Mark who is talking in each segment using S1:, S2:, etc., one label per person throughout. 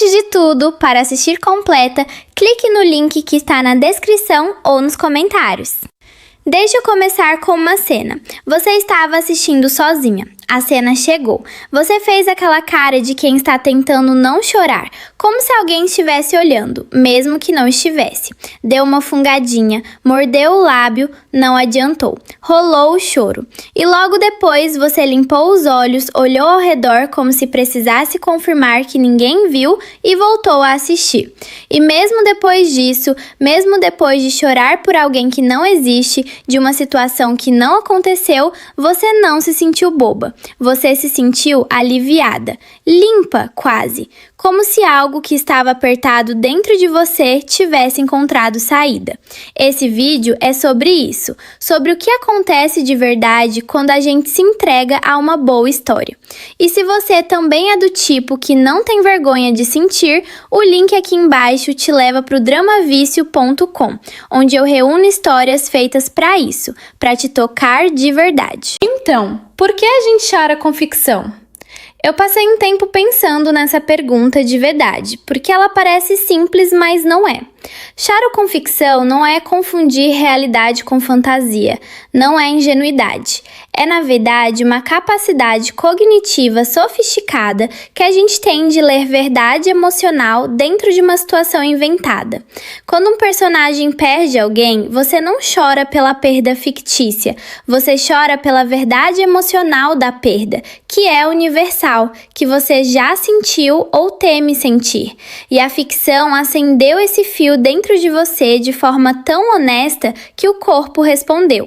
S1: Antes de tudo, para assistir completa, clique no link que está na descrição ou nos comentários. Deixa eu começar com uma cena. Você estava assistindo sozinha. A cena chegou. Você fez aquela cara de quem está tentando não chorar, como se alguém estivesse olhando, mesmo que não estivesse. Deu uma fungadinha, mordeu o lábio, não adiantou. Rolou o choro. E logo depois você limpou os olhos, olhou ao redor como se precisasse confirmar que ninguém viu e voltou a assistir. E mesmo depois disso, mesmo depois de chorar por alguém que não existe, de uma situação que não aconteceu, você não se sentiu boba. Você se sentiu aliviada, limpa quase, como se algo que estava apertado dentro de você tivesse encontrado saída. Esse vídeo é sobre isso, sobre o que acontece de verdade quando a gente se entrega a uma boa história. E se você também é do tipo que não tem vergonha de sentir, o link aqui embaixo te leva para o dramavicio.com, onde eu reúno histórias feitas para isso, para te tocar de verdade.
S2: Então, por que a gente chora com ficção? Eu passei um tempo pensando nessa pergunta de verdade, porque ela parece simples, mas não é. Choro com ficção não é confundir realidade com fantasia, não é ingenuidade. É, na verdade, uma capacidade cognitiva sofisticada que a gente tem de ler verdade emocional dentro de uma situação inventada. Quando um personagem perde alguém, você não chora pela perda fictícia, você chora pela verdade emocional da perda, que é universal, que você já sentiu ou teme sentir. E a ficção acendeu esse fio dentro de você de forma tão honesta que o corpo respondeu.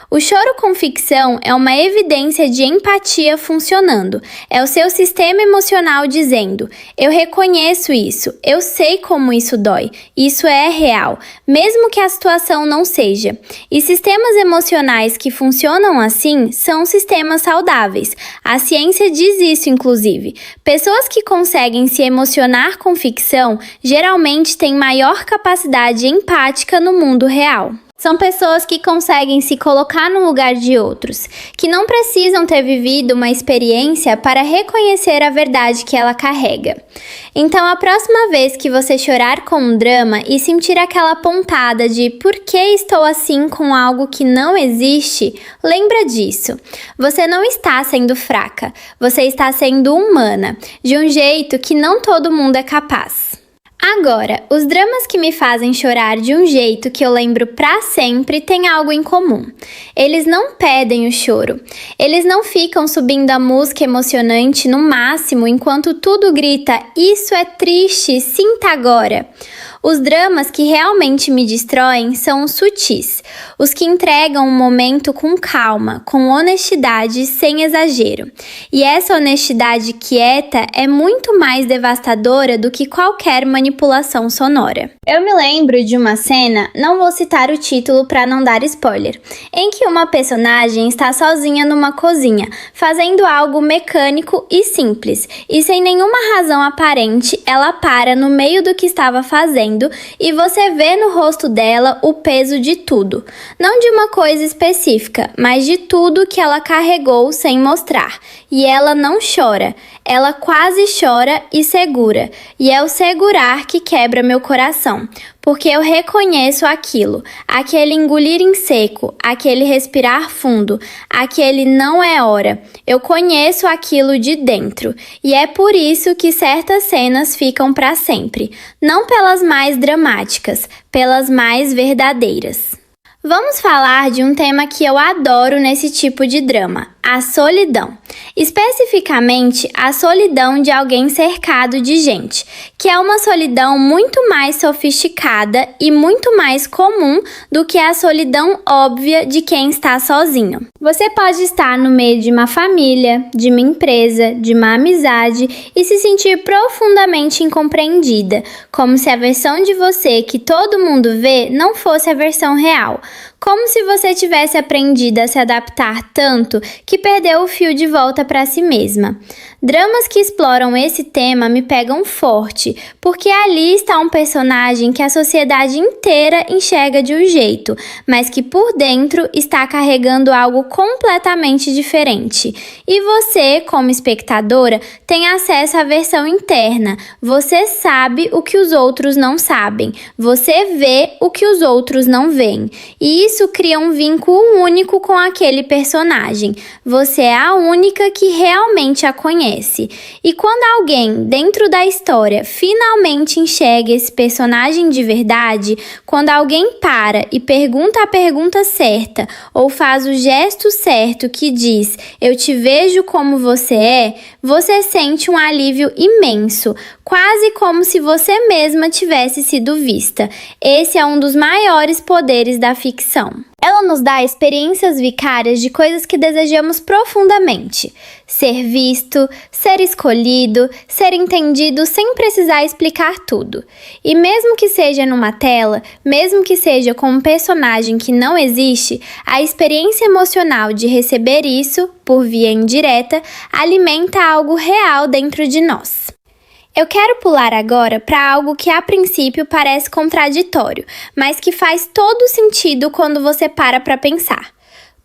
S2: O choro com ficção é uma evidência de empatia funcionando. É o seu sistema emocional dizendo: eu reconheço isso, eu sei como isso dói, isso é real, mesmo que a situação não seja. E sistemas emocionais que funcionam assim são sistemas saudáveis. A ciência diz isso, inclusive. Pessoas que conseguem se emocionar com ficção geralmente têm maior capacidade empática no mundo real. São pessoas que conseguem se colocar no lugar de outros, que não precisam ter vivido uma experiência para reconhecer a verdade que ela carrega. Então, a próxima vez que você chorar com um drama e sentir aquela pontada de por que estou assim com algo que não existe, lembra disso. Você não está sendo fraca, você está sendo humana, de um jeito que não todo mundo é capaz. Agora, os dramas que me fazem chorar de um jeito que eu lembro pra sempre têm algo em comum. Eles não pedem o choro. Eles não ficam subindo a música emocionante no máximo enquanto tudo grita: isso é triste, sinta agora. Os dramas que realmente me destroem são os sutis, os que entregam um momento com calma, com honestidade, sem exagero. E essa honestidade quieta é muito mais devastadora do que qualquer manipulação sonora. Eu me lembro de uma cena, não vou citar o título para não dar spoiler, em que uma personagem está sozinha numa cozinha, fazendo algo mecânico e simples, e sem nenhuma razão aparente, ela para no meio do que estava fazendo e você vê no rosto dela o peso de tudo. Não de uma coisa específica, mas de tudo que ela carregou sem mostrar. E ela não chora, ela quase chora e segura. E é o segurar que quebra meu coração, porque eu reconheço aquilo, aquele engolir em seco, aquele respirar fundo, aquele não é hora. Eu conheço aquilo de dentro, e é por isso que certas cenas ficam para sempre, não pelas mais dramáticas, pelas mais verdadeiras. Vamos falar de um tema que eu adoro nesse tipo de drama, a solidão. Especificamente, a solidão de alguém cercado de gente, que é uma solidão muito mais sofisticada e muito mais comum do que a solidão óbvia de quem está sozinho. Você pode estar no meio de uma família, de uma empresa, de uma amizade e se sentir profundamente incompreendida, como se a versão de você que todo mundo vê não fosse a versão real.
S1: como se você tivesse aprendido a se adaptar tanto que perdeu o fio de volta para si mesma. Dramas que exploram esse tema me pegam forte, porque ali está um personagem que a sociedade inteira enxerga de um jeito, mas que por dentro está carregando algo completamente diferente. E você, como espectadora, tem acesso à versão interna. Você sabe o que os outros não sabem. Você vê o que os outros não veem. E isso cria um vínculo único com aquele personagem. Você é a única que realmente a conhece. E quando alguém dentro da história finalmente enxerga esse personagem de verdade, quando alguém para e pergunta a pergunta certa ou faz o gesto certo que diz "eu te vejo como você é", você sente um alívio imenso, quase como se você mesma tivesse sido vista. Esse é um dos maiores poderes da ficção. Ela nos dá experiências vicárias de coisas que desejamos profundamente. Ser visto, ser escolhido, ser entendido sem precisar explicar tudo. E mesmo que seja numa tela, mesmo que seja com um personagem que não existe, a experiência emocional de receber isso, por via indireta, alimenta algo real dentro de nós. Eu quero pular agora para algo que a princípio parece contraditório, mas que faz todo sentido quando você para pensar.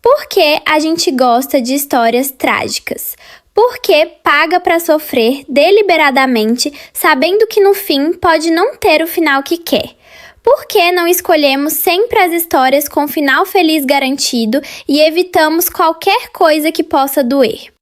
S1: Por que a gente gosta de histórias trágicas? Por que paga para sofrer deliberadamente, sabendo que no fim pode não ter o final que quer? Por que não escolhemos sempre as histórias com final feliz garantido e evitamos qualquer coisa que possa doer?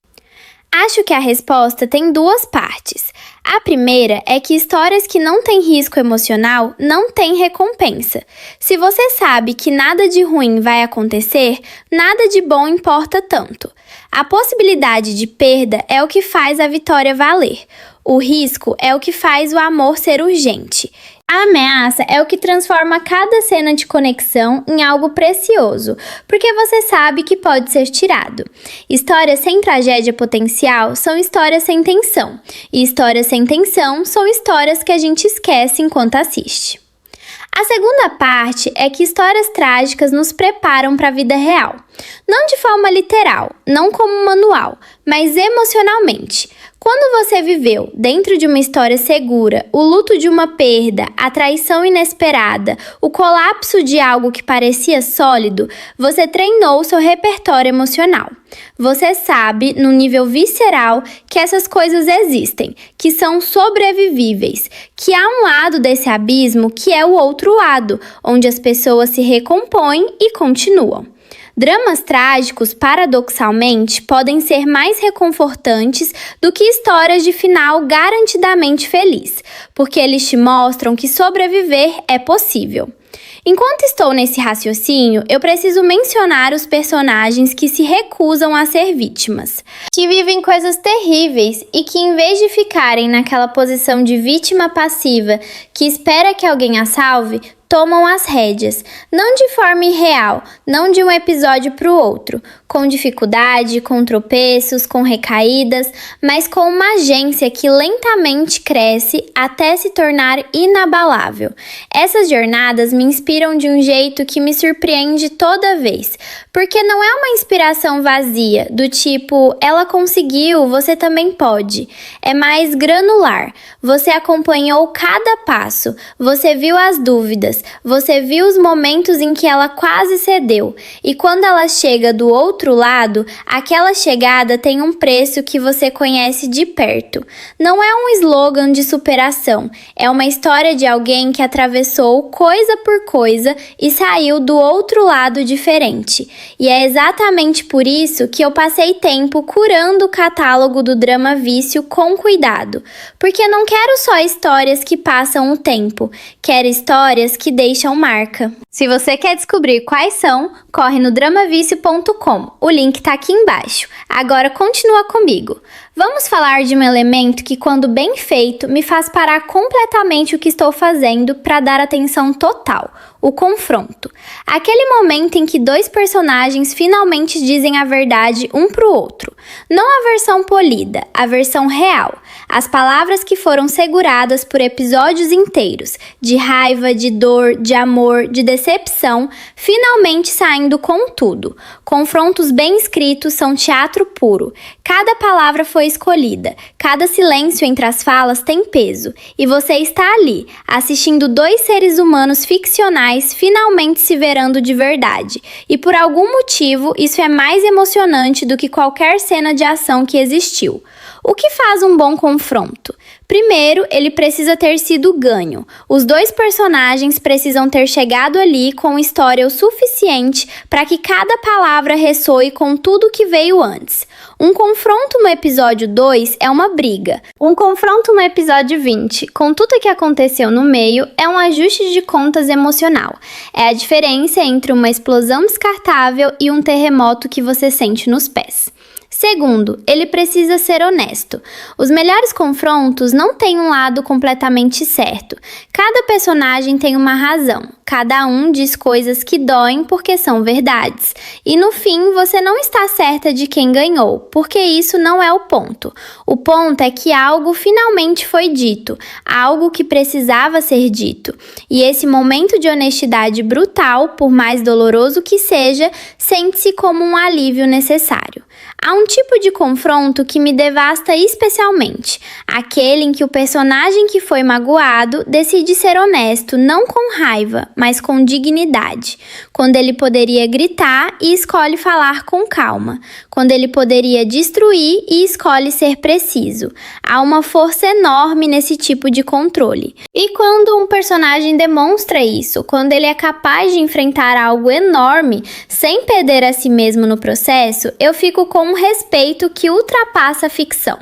S1: Acho que a resposta tem duas partes. A primeira é que histórias que não têm risco emocional não têm recompensa. Se você sabe que nada de ruim vai acontecer, nada de bom importa tanto. A possibilidade de perda é o que faz a vitória valer. O risco é o que faz o amor ser urgente. A ameaça é o que transforma cada cena de conexão em algo precioso, porque você sabe que pode ser tirado. Histórias sem tragédia potencial são histórias sem tensão, e histórias sem tensão são histórias que a gente esquece enquanto assiste. A segunda parte é que histórias trágicas nos preparam para a vida real. Não de forma literal, não como manual, mas emocionalmente. Quando você viveu, dentro de uma história segura, o luto de uma perda, a traição inesperada, o colapso de algo que parecia sólido, você treinou seu repertório emocional. Você sabe, no nível visceral, que essas coisas existem, que são sobrevivíveis, que há um lado desse abismo que é o outro lado, onde as pessoas se recompõem e continuam. Dramas trágicos, paradoxalmente, podem ser mais reconfortantes do que histórias de final garantidamente feliz, porque eles te mostram que sobreviver é possível. Enquanto estou nesse raciocínio, eu preciso mencionar os personagens que se recusam a ser vítimas, que vivem coisas terríveis e que, em vez de ficarem naquela posição de vítima passiva que espera que alguém a salve, tomam as rédeas, não de forma irreal, não de um episódio para o outro, com dificuldade, com tropeços, com recaídas, mas com uma agência que lentamente cresce até se tornar inabalável. Essas jornadas me inspiram de um jeito que me surpreende toda vez, porque não é uma inspiração vazia, do tipo, ela conseguiu, você também pode. É mais granular. Você acompanhou cada passo, você viu as dúvidas, você viu os momentos em que ela quase cedeu, e quando ela chega do outro lado, aquela chegada tem um preço que você conhece de perto. Não é um slogan de superação, é uma história de alguém que atravessou coisa por coisa e saiu do outro lado diferente. E é exatamente por isso que eu passei tempo curando o catálogo do Drama Vício com cuidado, porque não quero só histórias que passam o tempo, quero histórias que deixam marca. Se você quer descobrir quais são, corre no dramavicio.com. O link tá aqui embaixo. Agora continua comigo. Vamos falar de um elemento que, quando bem feito, me faz parar completamente o que estou fazendo para dar atenção total: o confronto. Aquele momento em que dois personagens finalmente dizem a verdade um para o outro. Não a versão polida, a versão real. As palavras que foram seguradas por episódios inteiros, de raiva, de dor, de amor, de decepção, finalmente saindo com tudo. Confrontos bem escritos são teatro puro. Cada palavra foi escolhida, cada silêncio entre as falas tem peso, e você está ali, assistindo dois seres humanos ficcionais finalmente se verando de verdade. E por algum motivo, isso é mais emocionante do que qualquer cena de ação que existiu. O que faz um bom confronto? Primeiro, ele precisa ter sido ganho. Os dois personagens precisam ter chegado ali com história o suficiente para que cada palavra ressoe com tudo que veio antes. Um confronto no episódio 2 é uma briga. Um confronto no episódio 20, com tudo que aconteceu no meio, é um ajuste de contas emocional. É a diferença entre uma explosão descartável e um terremoto que você sente nos pés. Segundo, ele precisa ser honesto. Os melhores confrontos não têm um lado completamente certo. Cada personagem tem uma razão. Cada um diz coisas que doem porque são verdades. E no fim, você não está certa de quem ganhou, porque isso não é o ponto. O ponto é que algo finalmente foi dito, algo que precisava ser dito. E esse momento de honestidade brutal, por mais doloroso que seja, sente-se como um alívio necessário. Há um tipo de confronto que me devasta especialmente, aquele em que o personagem que foi magoado decide ser honesto, não com raiva, mas com dignidade, quando ele poderia gritar e escolhe falar com calma, quando ele poderia destruir e escolhe ser preciso. Há uma força enorme nesse tipo de controle. E quando um personagem demonstra isso, quando ele é capaz de enfrentar algo enorme sem perder a si mesmo no processo, eu fico com um respeito que ultrapassa a ficção.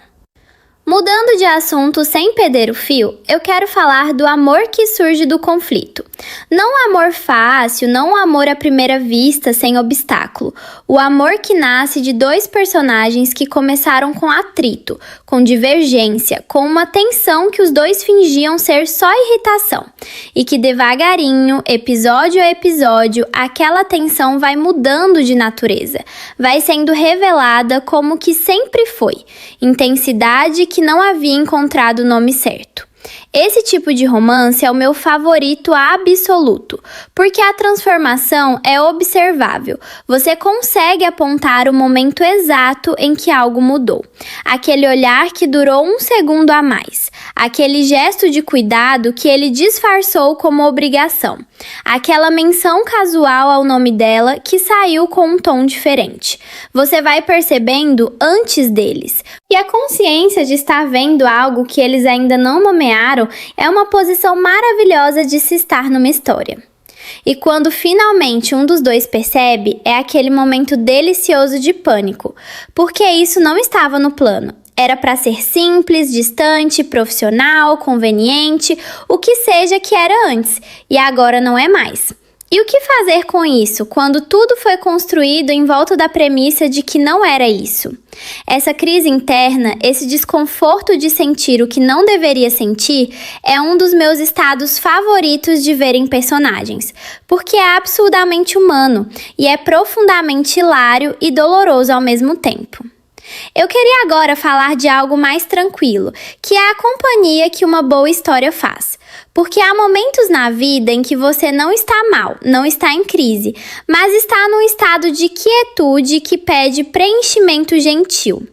S1: Mudando de assunto sem perder o fio, eu quero falar do amor que surge do conflito. Não o amor fácil, não o amor à primeira vista, sem obstáculo. O amor que nasce de dois personagens que começaram com atrito, com divergência, com uma tensão que os dois fingiam ser só irritação. E que devagarinho, episódio a episódio, aquela tensão vai mudando de natureza. Vai sendo revelada como que sempre foi. Intensidade que não havia encontrado o nome certo. Esse tipo de romance é o meu favorito absoluto, porque a transformação é observável. Você consegue apontar o momento exato em que algo mudou. Aquele olhar que durou um segundo a mais. Aquele gesto de cuidado que ele disfarçou como obrigação. Aquela menção casual ao nome dela que saiu com um tom diferente. Você vai percebendo antes deles. E a consciência de estar vendo algo que eles ainda não nomearam é uma posição maravilhosa de se estar numa história. E quando finalmente um dos dois percebe, é aquele momento delicioso de pânico, porque isso não estava no plano. Era para ser simples, distante, profissional, conveniente, o que seja que era antes, e agora não é mais. E o que fazer com isso, quando tudo foi construído em volta da premissa de que não era isso? Essa crise interna, esse desconforto de sentir o que não deveria sentir, é um dos meus estados favoritos de ver em personagens, porque é absurdamente humano e é profundamente hilário e doloroso ao mesmo tempo. Eu queria agora falar de algo mais tranquilo, que é a companhia que uma boa história faz. Porque há momentos na vida em que você não está mal, não está em crise, mas está num estado de quietude que pede preenchimento gentil.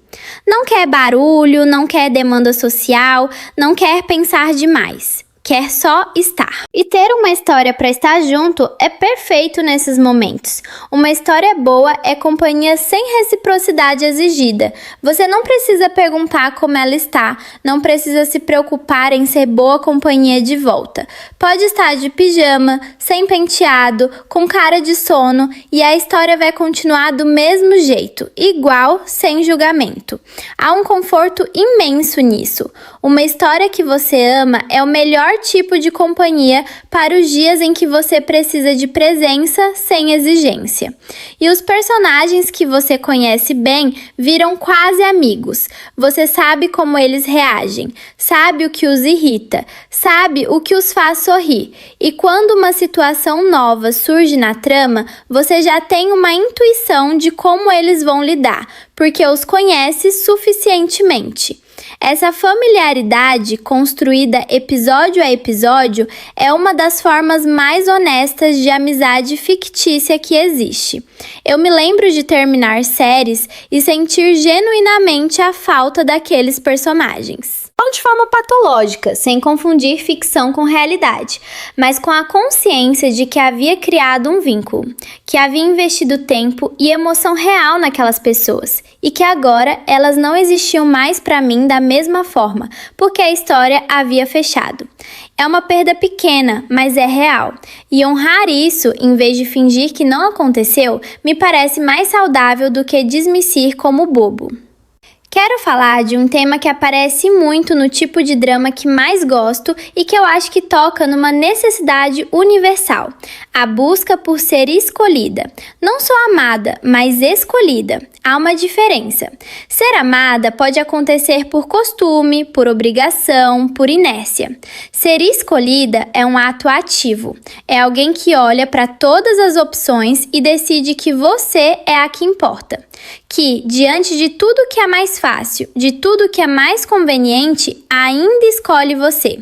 S1: Não quer barulho, não quer demanda social, não quer pensar demais. Quer só estar. E ter uma história para estar junto é perfeito nesses momentos. Uma história boa é companhia sem reciprocidade exigida. Você não precisa perguntar como ela está, não precisa se preocupar em ser boa companhia de volta. Pode estar de pijama, sem penteado, com cara de sono e a história vai continuar do mesmo jeito, igual, sem julgamento. Há um conforto imenso nisso. Uma história que você ama é o melhor
S2: tipo de companhia para os dias em que você precisa de presença sem exigência. E os personagens que você conhece bem viram quase amigos. Você sabe como eles reagem, sabe o que os irrita, sabe o que os faz sorrir. E quando uma situação nova surge na trama, você já tem uma intuição de como eles vão lidar, porque os conhece suficientemente. Essa familiaridade, construída episódio a episódio, é uma das formas mais honestas de amizade fictícia que existe. Eu me lembro de terminar séries e sentir genuinamente a falta daqueles personagens. Não de forma patológica, sem confundir ficção com realidade, mas com a consciência de que havia criado um vínculo, que havia investido tempo e emoção real naquelas pessoas, e que agora elas não existiam mais para mim da mesma forma, porque a história havia fechado. É uma perda pequena, mas é real, e honrar isso, em vez de fingir que não aconteceu, me parece mais saudável do que dismissir como bobo. Quero falar de um tema que aparece muito no tipo de drama que mais gosto e que eu acho que toca numa necessidade universal: a busca por ser escolhida. Não só amada, mas escolhida. Há uma diferença. Ser amada pode acontecer por costume, por obrigação, por inércia. Ser escolhida é um ato ativo. É alguém que olha para todas as opções e decide que você é a que importa. Que, diante de tudo que é mais fácil, de tudo que é mais conveniente, ainda escolhe você.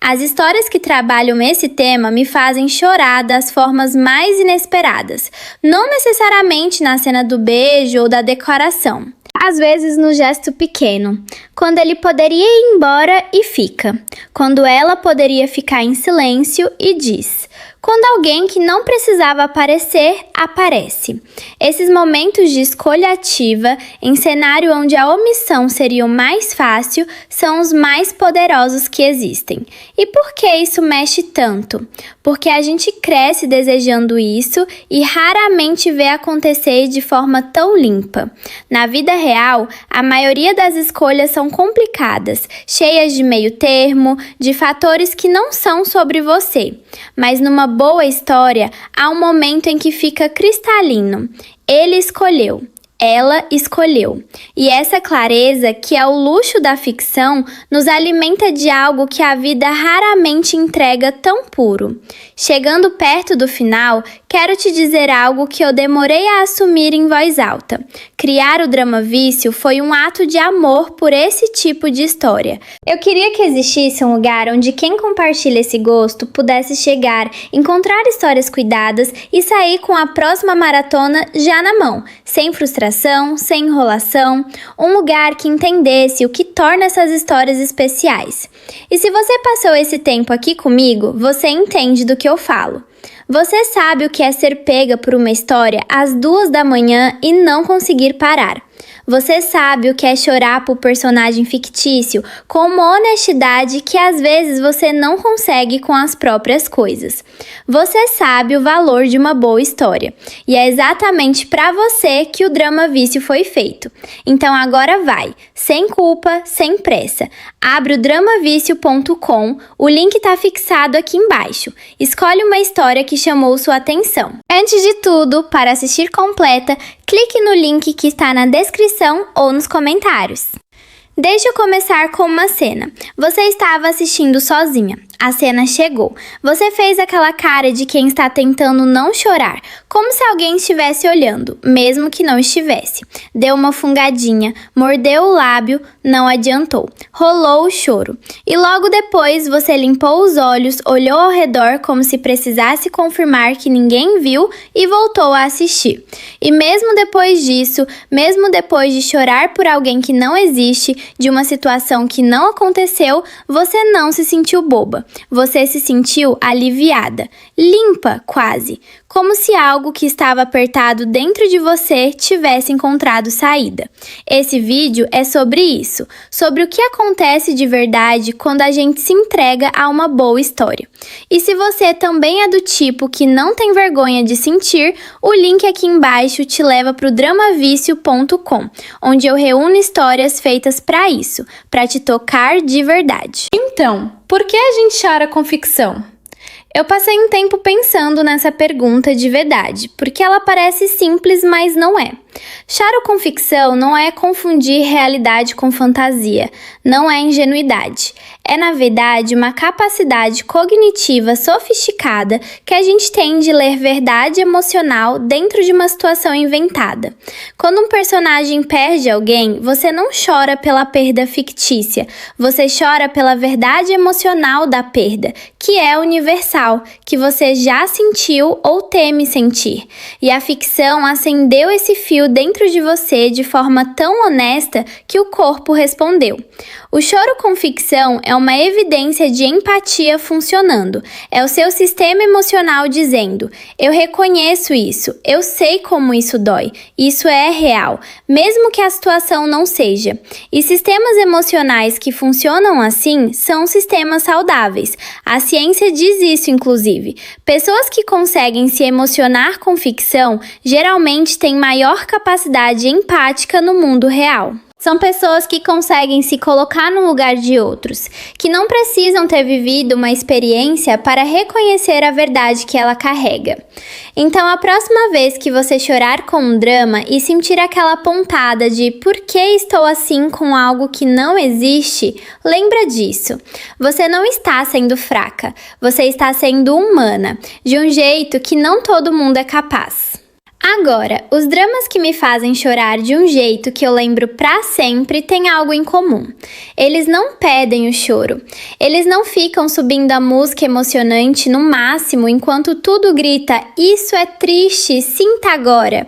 S2: As histórias que trabalham esse tema me fazem chorar das formas mais inesperadas, não necessariamente na cena do beijo ou da declaração. Às vezes no gesto pequeno, quando ele poderia ir embora e fica, quando ela poderia ficar em silêncio e diz, quando alguém que não precisava aparecer, aparece. Esses momentos de escolha ativa, em cenário onde a omissão seria o mais fácil, são os mais poderosos que existem. E por que isso mexe tanto? Porque a gente cresce desejando isso e raramente vê acontecer de forma tão limpa. Na vida real, a maioria das escolhas são complicadas, cheias de meio termo, de fatores que não são sobre você. Mas numa boa história, há um momento em que fica cristalino. Ele escolheu. Ela escolheu. E essa clareza, que é o luxo da ficção, nos alimenta de algo que a vida raramente entrega tão puro. Chegando perto do final, quero te dizer algo que eu demorei a assumir em voz alta. Criar o Drama Vício foi um ato de amor por esse tipo de história. Eu queria que existisse um lugar onde quem compartilha esse gosto pudesse chegar, encontrar histórias cuidadas e sair com a próxima maratona já na mão, sem frustração, sem enrolação, um lugar que entendesse o que torna essas histórias especiais. E se você passou esse tempo aqui comigo, você entende do que eu falo. Você sabe o que é ser pega por uma história às 2 da manhã e não conseguir parar. Você sabe o que é chorar por personagem fictício com uma honestidade que às vezes você não consegue com as próprias coisas. Você sabe o valor de uma boa história. E é exatamente para você que o Drama Vício foi feito. Então agora vai, sem culpa, sem pressa. Abre o dramavicio.com, o link está fixado aqui embaixo. Escolhe uma história que chamou sua atenção. Antes de tudo, para assistir completa, clique no link que está na descrição ou nos comentários. Deixa eu começar com uma cena. Você estava assistindo sozinha. A cena chegou. Você fez aquela cara de quem está tentando não chorar, como se alguém estivesse olhando, mesmo que não estivesse. Deu uma fungadinha, mordeu o lábio, não adiantou. Rolou o choro. E logo depois você limpou os olhos, olhou ao redor como se precisasse confirmar que ninguém viu e voltou a assistir. E mesmo depois disso, mesmo depois de chorar por alguém que não existe, de uma situação que não aconteceu, você não se sentiu boba. Você se sentiu aliviada, limpa quase, como se algo que estava apertado dentro de você tivesse encontrado saída. Esse vídeo é sobre isso, sobre o que acontece de verdade quando a gente se entrega a uma boa história. E se você também é do tipo que não tem vergonha de sentir, o link aqui embaixo te leva para o dramavicio.com, onde eu reúno histórias feitas para isso, para te tocar de verdade.
S3: Então,
S2: Por que a gente chora com ficção? Eu passei um tempo pensando nessa pergunta de verdade, porque ela parece simples, mas não é. Choro com ficção não é confundir realidade com fantasia, não é ingenuidade. É, na verdade, uma capacidade cognitiva sofisticada que a gente tem de ler verdade emocional dentro de uma situação inventada. Quando um personagem perde alguém, você não chora pela perda fictícia, você chora pela verdade emocional da perda, que é universal, que você já sentiu ou teme sentir. E a ficção acendeu esse fio dentro de você de forma tão honesta que o corpo respondeu. O choro com ficção é uma evidência de empatia funcionando. É o seu sistema emocional dizendo: eu reconheço isso, eu sei como isso dói, isso é real, mesmo que a situação não seja. E sistemas emocionais que funcionam assim são sistemas saudáveis. A ciência diz isso, inclusive. Pessoas que conseguem se emocionar com ficção geralmente têm maior capacidade empática no mundo real. São pessoas que conseguem se colocar no lugar de outros, que não precisam ter vivido uma experiência para reconhecer a verdade que ela carrega. Então, a próxima vez que você chorar com um drama e sentir aquela pontada de por que estou assim com algo que não existe, lembra disso. Você não está sendo fraca, você está sendo humana, de um jeito que não todo mundo é capaz. Agora, os dramas que me fazem chorar de um jeito que eu lembro pra sempre têm algo em comum. Eles não pedem o choro. Eles não ficam subindo a música emocionante no máximo enquanto tudo grita: isso é triste, sinta agora.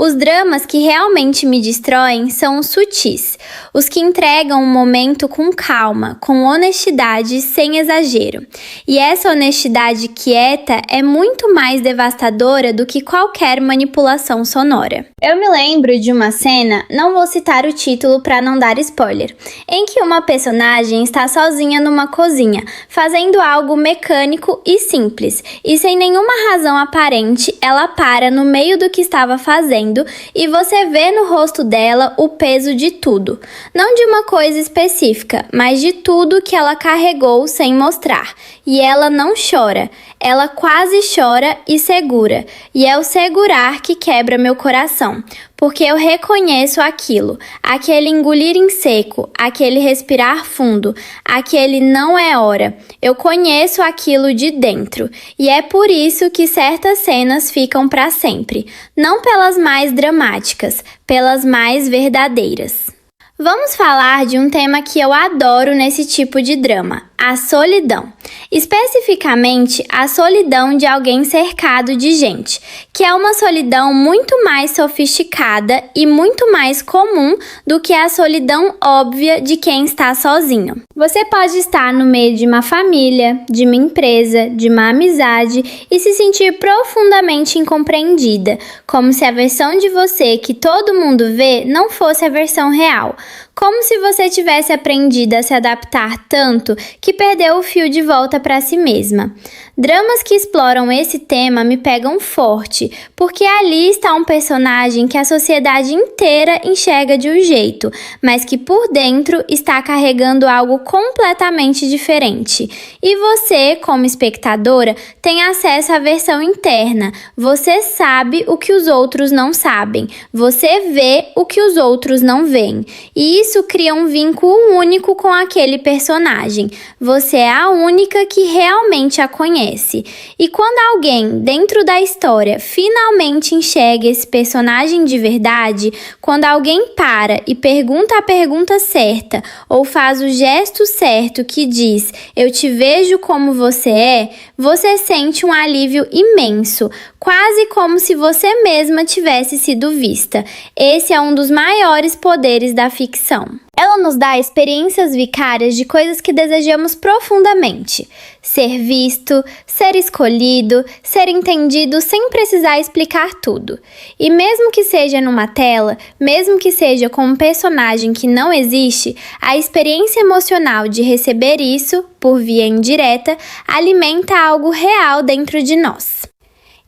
S2: Os dramas que realmente me destroem são os sutis, os que entregam o momento com calma, com honestidade, sem exagero. E essa honestidade quieta é muito mais devastadora do que qualquer manipulação sonora. Eu me lembro de uma cena, não vou citar o título para não dar spoiler, em que uma personagem está sozinha numa cozinha, fazendo algo mecânico e simples, e sem nenhuma razão aparente, ela para no meio do que estava fazendo e você vê no rosto dela o peso de tudo. Não de uma coisa específica, mas de tudo que ela carregou sem mostrar. E ela não chora, ela quase chora e segura. E é o segurar que quebra meu coração, porque eu reconheço aquilo, aquele engolir em seco, aquele respirar fundo, aquele não é hora. Eu conheço aquilo de dentro, e é por isso que certas cenas ficam para sempre, não pelas mais dramáticas, pelas mais verdadeiras. Vamos falar de um tema que eu adoro nesse tipo de drama, a solidão. Especificamente, a solidão de alguém cercado de gente, que é uma solidão muito mais sofisticada e muito mais comum do que a solidão óbvia de quem está sozinho. Você pode estar no meio de uma família, de uma empresa, de uma amizade e se sentir profundamente incompreendida, como se a versão de você que todo mundo vê não fosse a versão real. Como se você tivesse aprendido a se adaptar tanto que perdeu o fio de volta para si mesma. Dramas que exploram esse tema me pegam forte, porque ali está um personagem que a sociedade inteira enxerga de um jeito, mas que por dentro está carregando algo completamente diferente. E você, como espectadora, tem acesso à versão interna. Você sabe o que os outros não sabem. Você vê o que os outros não veem. E isso cria um vínculo único com aquele personagem. Você é a única que realmente a conhece. E quando alguém dentro da história finalmente enxerga esse personagem de verdade, quando alguém para e pergunta a pergunta certa ou faz o gesto certo que diz "eu te vejo como você é", você sente um alívio imenso, quase como se você mesma tivesse sido vista. Esse é um dos maiores poderes da ficção. Ela nos dá experiências vicárias de coisas que desejamos profundamente. Ser visto, ser escolhido, ser entendido sem precisar explicar tudo. E mesmo que seja numa tela, mesmo que seja com um personagem que não existe, a experiência emocional de receber isso, por via indireta, alimenta algo real dentro de nós.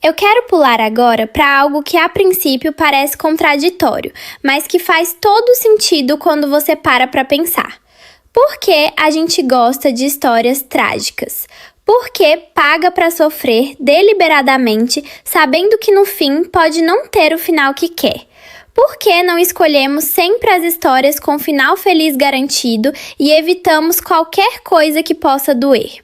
S2: Eu quero pular agora para algo que a princípio parece contraditório, mas que faz todo sentido quando você para pensar.
S1: Por que a gente gosta de histórias trágicas? Porque paga para sofrer deliberadamente, sabendo que no fim pode não ter o final que quer? Por que não escolhemos sempre as histórias com final feliz garantido e evitamos qualquer coisa que possa doer?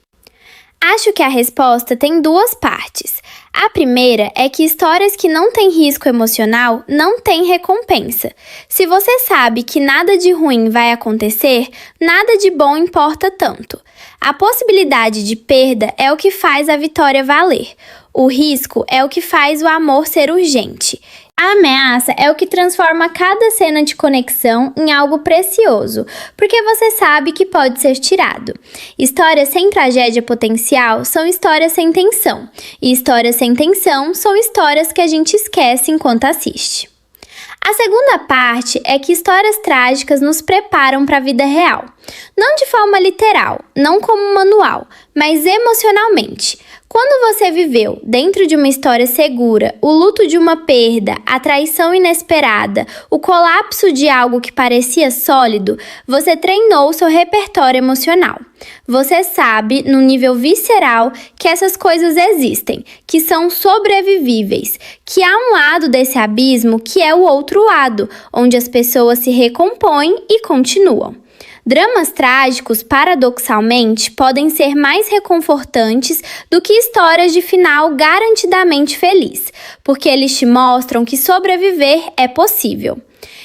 S1: Acho que a resposta tem duas partes. A primeira é que histórias que não têm risco emocional não têm recompensa. Se você sabe que nada de ruim vai acontecer, nada de bom importa tanto. A possibilidade de perda é o que faz a vitória valer. O risco é o que faz o amor ser urgente. A ameaça é o que transforma cada cena de conexão em algo precioso, porque você sabe que pode ser tirado. Histórias sem tragédia potencial são histórias sem tensão, e histórias sem tensão são histórias que a gente esquece enquanto assiste. A segunda parte é que histórias trágicas nos preparam para a vida real. Não de forma literal, não como manual, mas emocionalmente. Quando você viveu, dentro de uma história segura, o luto de uma perda, a traição inesperada, o colapso de algo que parecia sólido, você treinou seu repertório emocional. Você sabe, no nível visceral, que essas coisas existem, que são sobrevivíveis, que há um lado desse abismo que é o outro lado, onde as pessoas se recompõem e continuam. Dramas trágicos, paradoxalmente, podem ser mais reconfortantes do que histórias de final garantidamente feliz, porque eles te mostram que sobreviver é possível.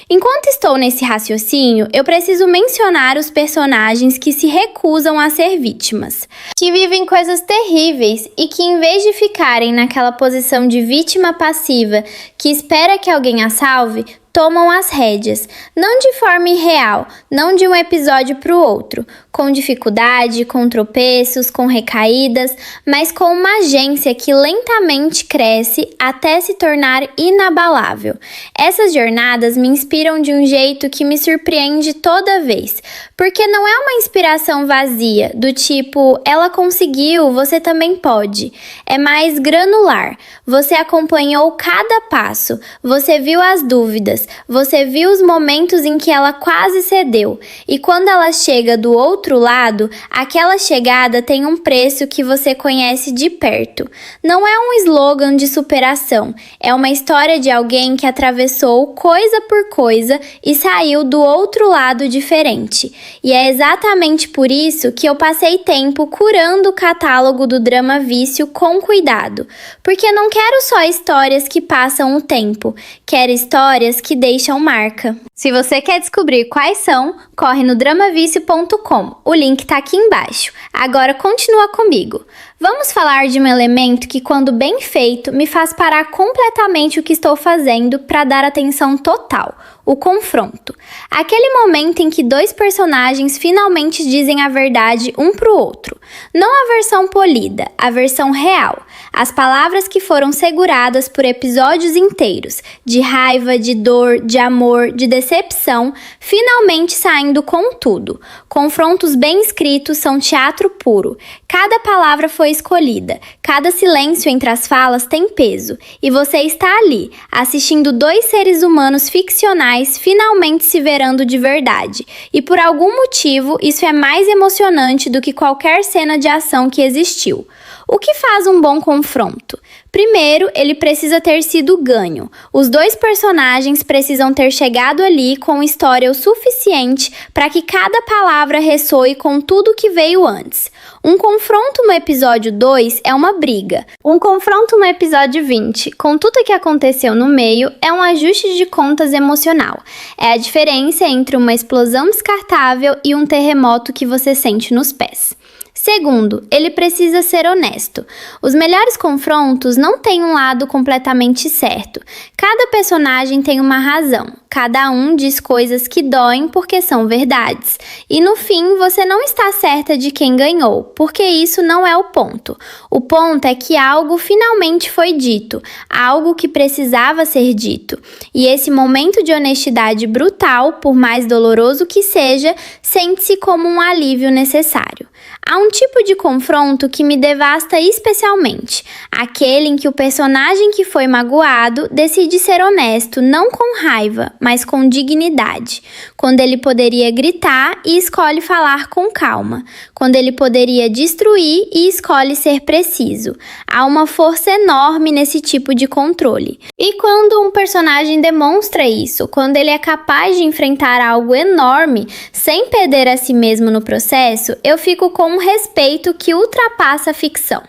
S1: Enquanto estou nesse raciocínio, eu preciso mencionar os personagens que se recusam a ser vítimas, que vivem coisas terríveis e que, em vez de ficarem naquela posição de vítima passiva que espera que alguém a salve, tomam as rédeas, não de forma irreal, não de um episódio para o outro, com dificuldade, com tropeços, com recaídas, mas com uma agência que lentamente cresce até se tornar inabalável. Essas jornadas me inspiram de um jeito que me surpreende toda vez, porque não é uma inspiração vazia, do tipo, ela conseguiu, você também pode. É mais granular. Você acompanhou cada passo, você viu as dúvidas, você viu os momentos em que ela quase cedeu, e quando ela chega do outro lado, aquela chegada tem um preço que você conhece de perto. Não é um slogan de superação, é uma história de alguém que atravessou coisa por coisa e saiu do outro lado diferente. E é exatamente por isso que eu passei tempo curando o catálogo do Drama Vício com cuidado, porque não quero só histórias que passam o tempo, quero histórias que deixam marca. Se você quer descobrir quais são, corre no dramavicio.com. O link tá aqui embaixo. Agora continua comigo. Vamos falar de um elemento que, quando bem feito, me faz parar completamente o que estou fazendo para dar atenção total: o confronto. Aquele momento em que dois personagens finalmente dizem a verdade um pro outro. Não a versão polida, a versão real. As palavras que foram seguradas por episódios inteiros, de raiva, de dor, de amor, de decepção, finalmente saindo com tudo. Confrontos bem escritos são teatro puro. Cada palavra foi escolhida, cada silêncio entre as falas tem peso, e você está ali, assistindo dois seres humanos ficcionais finalmente se verando de verdade, e por algum motivo isso é mais emocionante do que qualquer cena de ação que existiu. O que faz um bom confronto? Primeiro, ele precisa ter sido ganho. Os dois personagens precisam ter chegado ali com história o suficiente para que cada palavra ressoe com tudo que veio antes. Um confronto no episódio 2 é uma briga. Um confronto no episódio 20, com tudo que aconteceu no meio, é um ajuste de contas emocional. É a diferença entre uma explosão descartável e um terremoto que você sente nos pés. Segundo, ele precisa ser honesto. Os melhores confrontos não têm um lado completamente certo. Cada personagem tem uma razão. Cada um diz coisas que doem porque são verdades. E no fim, você não está certa de quem ganhou, porque isso não é o ponto. O ponto é que algo finalmente foi dito, algo que precisava ser dito. E esse momento de honestidade brutal, por mais doloroso que seja, sente-se como um alívio necessário. Há um tipo de confronto que me devasta especialmente, aquele em que o personagem que foi magoado decide ser honesto não com raiva, mas com dignidade, quando ele poderia gritar e escolhe falar com calma, quando ele poderia destruir e escolhe ser preciso. Há uma força enorme nesse tipo de controle. E quando um personagem demonstra isso, quando ele é capaz de enfrentar algo enorme sem perder a si mesmo no processo, eu fico com um respeito que ultrapassa a ficção.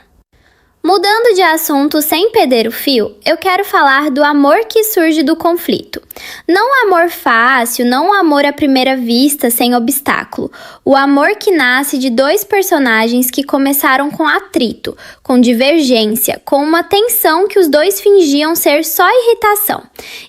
S1: Mudando de assunto sem perder o fio, eu quero falar do amor que surge do conflito. Não o amor fácil, não o amor à primeira vista, sem obstáculo. O amor que nasce de dois personagens que começaram com atrito, com divergência, com uma tensão que os dois fingiam ser só irritação.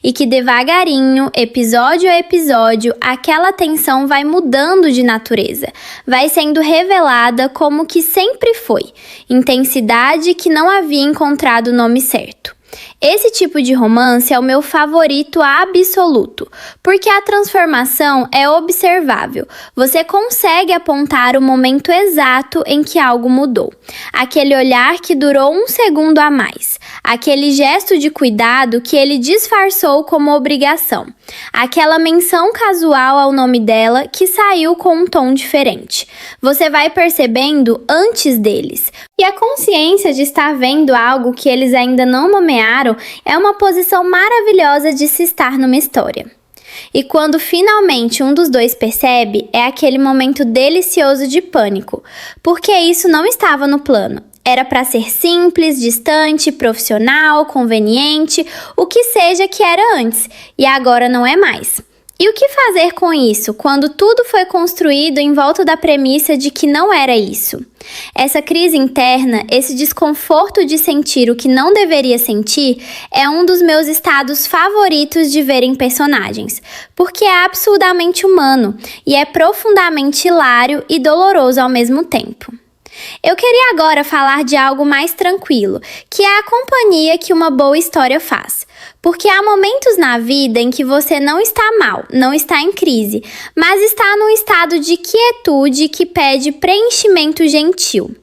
S1: E que devagarinho, episódio a episódio, aquela tensão vai mudando de natureza. Vai sendo revelada como que sempre foi. Intensidade que não havia encontrado o nome certo. Esse tipo de romance é o meu favorito absoluto, porque a transformação é observável. Você consegue apontar o momento exato em que algo mudou. Aquele olhar que durou um segundo a mais. Aquele gesto de cuidado que ele disfarçou como obrigação. Aquela menção casual ao nome dela que saiu com um tom diferente. Você vai percebendo antes deles. E a consciência de estar vendo algo que eles ainda não nomearam é uma posição maravilhosa de se estar numa história. E quando finalmente um dos dois percebe, é aquele momento delicioso de pânico, porque isso não estava no plano. Era para ser simples, distante, profissional, conveniente, o que seja que era antes, e agora não é mais. E o que fazer com isso, quando tudo foi construído em volta da premissa de que não era isso? Essa crise interna, esse desconforto de sentir o que não deveria sentir, é um dos meus estados favoritos de ver em personagens, porque é absurdamente humano e é profundamente hilário e doloroso ao mesmo tempo. Eu queria agora falar de algo mais tranquilo, que é a companhia que uma boa história faz. Porque há momentos na vida em que você não está mal, não está em crise, mas está num estado de quietude que pede preenchimento gentil.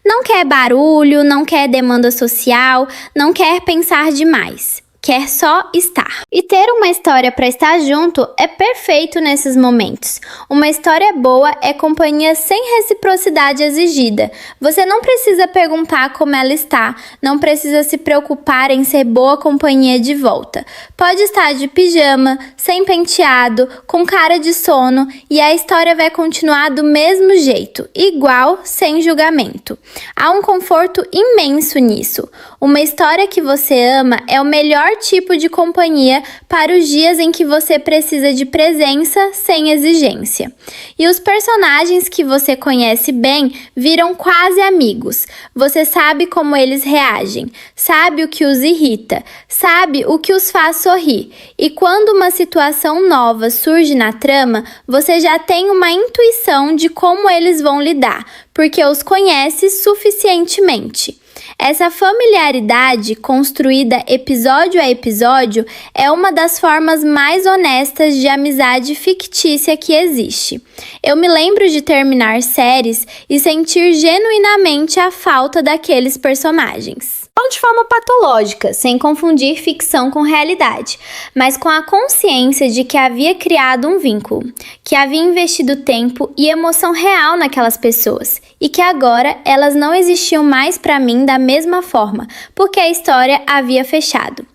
S1: Não quer barulho, não quer demanda social, não quer pensar demais. Quer só estar. E ter uma história para estar junto é perfeito nesses momentos. Uma história boa é companhia sem reciprocidade exigida. Você não precisa perguntar como ela está, não precisa se preocupar em ser boa companhia de volta. Pode estar de pijama, sem penteado, com cara de sono e a história vai continuar do mesmo jeito, igual, sem julgamento. Há um conforto imenso nisso. Uma história que você ama é o melhor tipo de companhia para os dias em que você precisa de presença sem exigência. E os personagens que você conhece bem viram quase amigos. Você sabe como eles reagem, sabe o que os irrita, sabe o que os faz sorrir. E quando uma situação nova surge na trama, você já tem uma intuição de como eles vão lidar, porque os conhece suficientemente. Essa familiaridade, construída episódio a episódio, é uma das formas mais honestas de amizade fictícia que existe. Eu me lembro de terminar séries e sentir genuinamente a falta daqueles personagens. Não de forma patológica, sem confundir ficção com realidade, mas com a consciência de que havia criado um vínculo, que havia investido tempo e emoção real naquelas pessoas, e que agora elas não existiam mais para mim da mesma forma, porque a história havia fechado.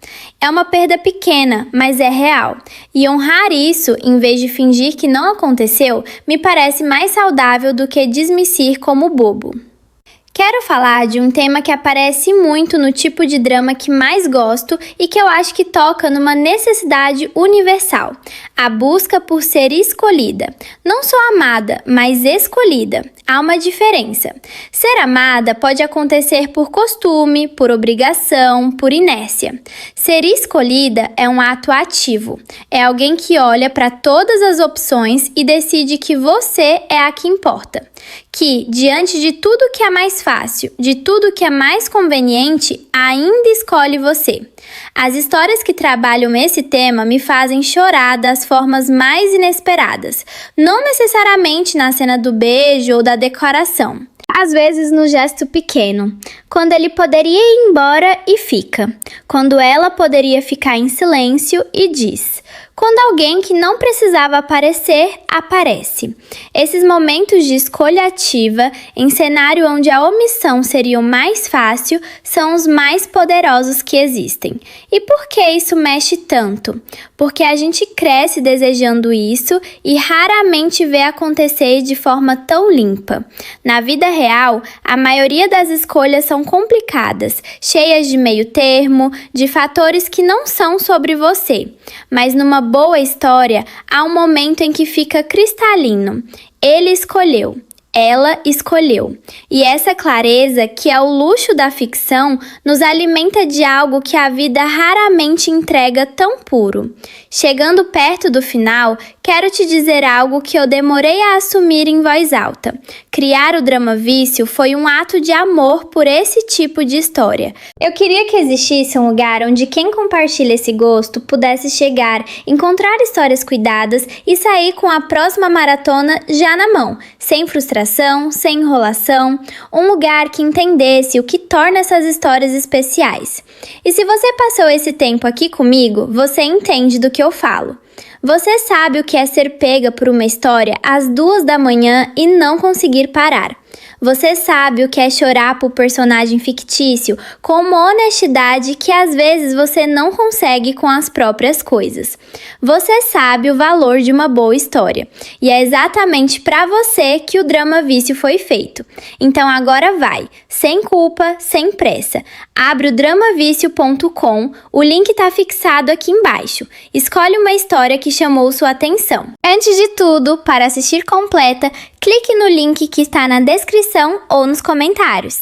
S1: É uma perda pequena, mas é real, e honrar isso, em vez de fingir que não aconteceu, me parece mais saudável do que dismissir como bobo. Quero falar de um tema que aparece muito no tipo de drama que mais gosto e que eu acho que toca numa necessidade universal: a busca por ser escolhida. Não só amada, mas escolhida. Há uma diferença. Ser amada pode acontecer por costume, por obrigação, por inércia. Ser escolhida é um ato ativo. É alguém que olha para todas as opções e decide que você é a que importa. Que, diante de tudo que é mais fácil, de tudo que é mais conveniente, ainda escolhe você. As histórias que trabalham esse tema me fazem chorar das formas mais inesperadas, não necessariamente na cena do beijo ou da declaração. às vezes no gesto pequeno, quando ele poderia ir embora e fica, quando ela poderia ficar em silêncio e diz, quando alguém que não precisava aparecer, aparece. Esses momentos de escolha ativa, em cenário onde a omissão seria o mais fácil, são os mais poderosos que existem. E por que isso mexe tanto? Porque a gente cresce desejando isso e raramente vê acontecer de forma tão limpa. Na vida real, a maioria das escolhas são complicadas, cheias de meio termo, de fatores que não são sobre você. Mas numa boa história, há um momento em que fica cristalino. Ele escolheu. Ela escolheu. E essa clareza, que é o luxo da ficção, nos alimenta de algo que a vida raramente entrega tão puro. Chegando perto do final, quero te dizer algo que eu demorei a assumir em voz alta. Criar o Drama Vício foi um ato de amor por esse tipo de história. Eu queria que existisse um lugar onde quem compartilha esse gosto pudesse chegar, encontrar histórias cuidadas e sair com a próxima maratona já na mão, sem frustração, sem enrolação, um lugar que entendesse o que torna essas histórias especiais. E se você passou esse tempo aqui comigo, você entende do que eu falo. Você sabe o que é ser pega por uma história às 2 da manhã e não conseguir parar. Você sabe o que é chorar por personagem fictício com uma honestidade que às vezes você não consegue com as próprias coisas. Você sabe o valor de uma boa história. E é exatamente para você que o Drama Vício foi feito. Então agora vai, sem culpa, sem pressa. Abre o dramavício.com, o link está fixado aqui embaixo. Escolhe uma história que chamou sua atenção. Antes de tudo, para assistir completa, clique no link que está na descrição ou nos comentários.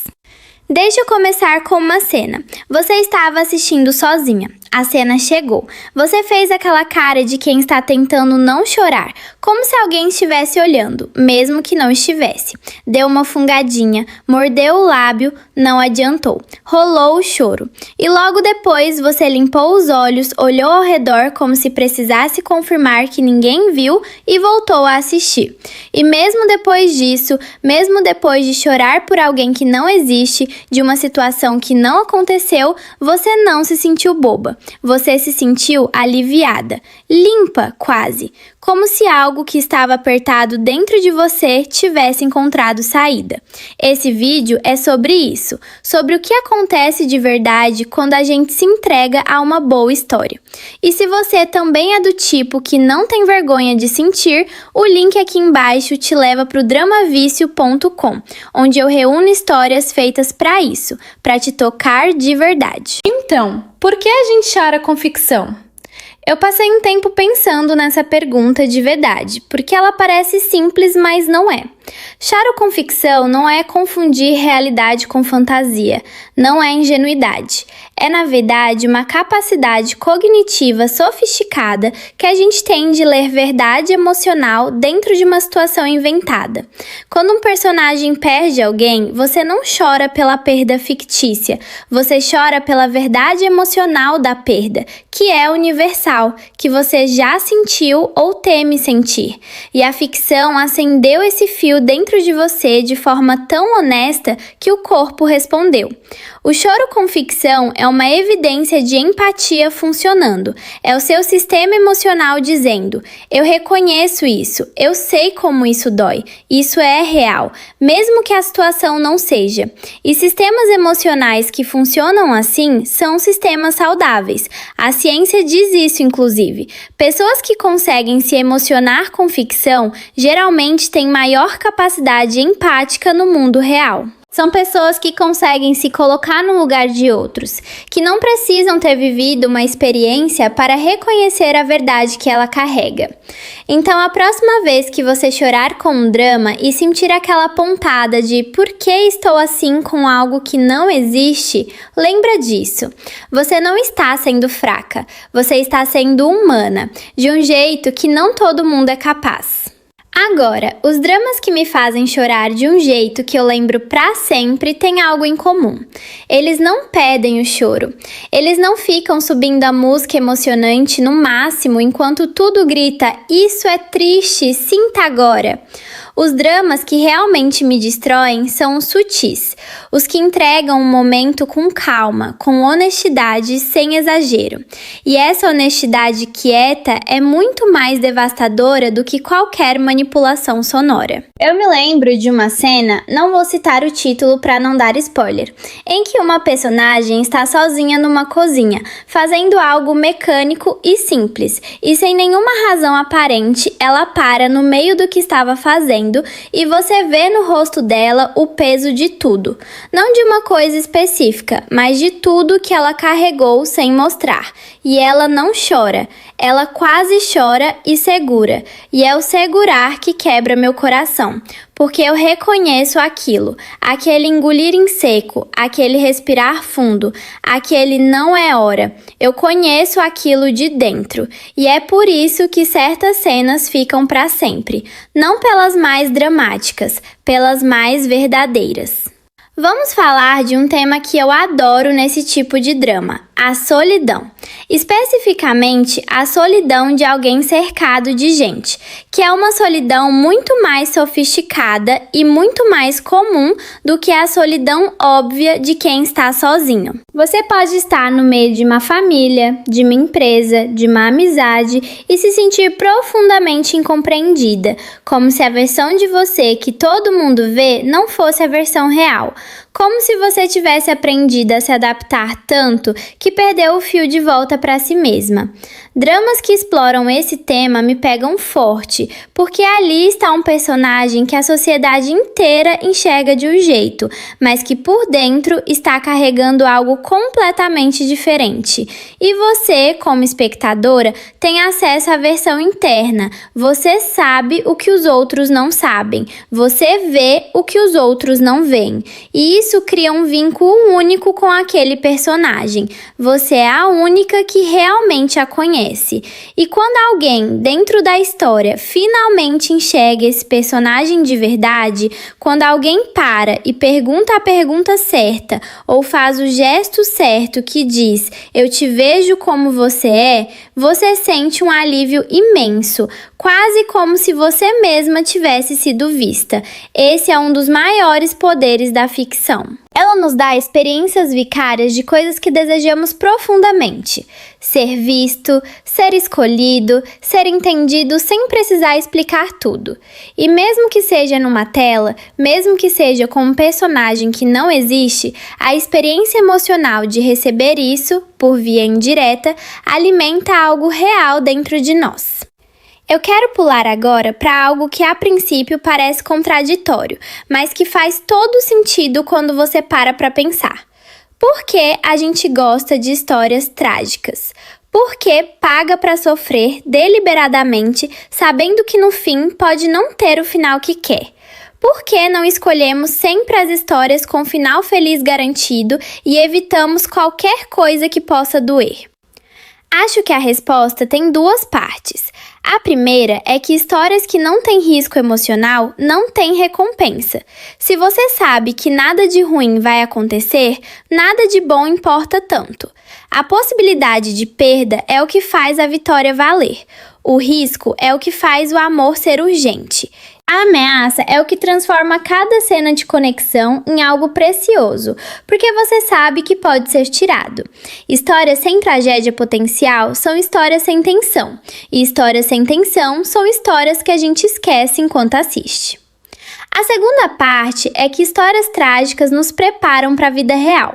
S1: Deixa eu começar com uma cena. Você estava assistindo sozinha. A cena chegou. Você fez aquela cara de quem está tentando não chorar, como se alguém estivesse olhando, mesmo que não estivesse. Deu uma fungadinha, mordeu o lábio, não adiantou. Rolou o choro. E logo depois você limpou os olhos, olhou ao redor como se precisasse confirmar que ninguém viu e voltou a assistir. E mesmo depois disso, mesmo depois de chorar por alguém que não existe, de uma situação que não aconteceu, você não se sentiu boba. Você se sentiu aliviada, limpa quase, como se algo que estava apertado dentro de você tivesse encontrado saída. Esse vídeo é sobre isso, sobre o que acontece de verdade quando a gente se entrega a uma boa história. E se você também é do tipo que não tem vergonha de sentir, o link aqui embaixo te leva para o dramavício.com, onde eu reúno histórias feitas para isso, para te tocar de verdade.
S2: Então, por que a gente chora com ficção? Eu passei um tempo pensando nessa pergunta de verdade, porque ela parece simples, mas não é. Choro com ficção não é confundir realidade com fantasia, não é ingenuidade. É, na verdade, uma capacidade cognitiva sofisticada que a gente tem de ler verdade emocional dentro de uma situação inventada. Quando um personagem perde alguém, você não chora pela perda fictícia, você chora pela verdade emocional da perda, que é universal, que você já sentiu ou teme sentir. E a ficção acendeu esse fio dentro de você de forma tão honesta que o corpo respondeu. O choro com ficção é uma evidência de empatia funcionando. É o seu sistema emocional dizendo: eu reconheço isso, eu sei como isso dói, isso é real, mesmo que a situação não seja. E sistemas emocionais que funcionam assim são sistemas saudáveis. A ciência diz isso, inclusive. Pessoas que conseguem se emocionar com ficção geralmente têm maior capacidade empática no mundo real. São pessoas que conseguem se colocar no lugar de outros, que não precisam ter vivido uma experiência para reconhecer a verdade que ela carrega. Então, a próxima vez que você chorar com um drama e sentir aquela pontada de por que estou assim com algo que não existe, lembra disso. Você não está sendo fraca, você está sendo humana, de um jeito que não todo mundo é capaz. Agora, os dramas que me fazem chorar de um jeito que eu lembro pra sempre têm algo em comum. Eles não pedem o choro. Eles não ficam subindo a música emocionante no máximo enquanto tudo grita: isso é triste, sinta agora.
S1: Os dramas que realmente me destroem são os sutis, os que entregam o momento com calma, com honestidade, sem exagero. E essa honestidade quieta é muito mais devastadora do que qualquer manipulação sonora. Eu me lembro de uma cena, não vou citar o título para não dar spoiler, em que uma personagem está sozinha numa cozinha, fazendo algo mecânico e simples, e sem nenhuma razão aparente, ela para no meio do que estava fazendo e você vê no rosto dela o peso de tudo. Não de uma coisa específica, mas de tudo que ela carregou sem mostrar. E ela não chora, ela quase chora e segura. E é o segurar que quebra meu coração, porque eu reconheço aquilo, aquele engolir em seco, aquele respirar fundo, aquele não é hora. Eu conheço aquilo de dentro, e é por isso que certas cenas ficam para sempre, não pelas mais dramáticas, pelas mais verdadeiras. Vamos falar de um tema que eu adoro nesse tipo de drama, a solidão. Especificamente, a solidão de alguém cercado de gente, que é uma solidão muito mais sofisticada e muito mais comum do que a solidão óbvia de quem está sozinho. Você pode estar no meio de uma família, de uma empresa, de uma amizade e se sentir profundamente incompreendida, como se a versão de você que todo mundo vê não fosse a versão real. Como se você tivesse aprendido a se adaptar tanto que perdeu o fio de volta para si mesma. Dramas que exploram esse tema me pegam forte, porque ali está um personagem que a sociedade inteira enxerga de um jeito, mas que por dentro está carregando algo completamente diferente. E você, como espectadora, tem acesso à versão interna. Você sabe o que os outros não sabem. Você vê o que os outros não veem. E isso cria um vínculo único com aquele personagem. Você é a única que realmente a conhece. E quando alguém dentro da história finalmente enxerga esse personagem de verdade, quando alguém para e pergunta a pergunta certa ou faz o gesto certo que diz "eu te vejo como você é", você sente um alívio imenso, quase como se você mesma tivesse sido vista. Esse é um dos maiores poderes da ficção. Ela nos dá experiências vicárias de coisas que desejamos profundamente. Ser visto, ser escolhido, ser entendido sem precisar explicar tudo. E mesmo que seja numa tela, mesmo que seja com um personagem que não existe, a experiência emocional de receber isso, por via indireta, alimenta algo real dentro de nós. Eu quero pular agora para algo que a princípio parece contraditório, mas que faz todo sentido quando você para pensar. Por que a gente gosta de histórias trágicas? Por que paga para sofrer deliberadamente, sabendo que no fim pode não ter o final que quer? Por que não escolhemos sempre as histórias com final feliz garantido e evitamos qualquer coisa que possa doer? Acho que a resposta tem duas partes. A primeira é que histórias que não têm risco emocional não têm recompensa. Se você sabe que nada de ruim vai acontecer, nada de bom importa tanto. A possibilidade de perda é o que faz a vitória valer. O risco é o que faz o amor ser urgente. A ameaça é o que transforma cada cena de conexão em algo precioso, porque você sabe que pode ser tirado. Histórias sem tragédia potencial são histórias sem tensão, e histórias sem tensão são histórias que a gente esquece enquanto assiste. A segunda parte é que histórias trágicas nos preparam para a vida real.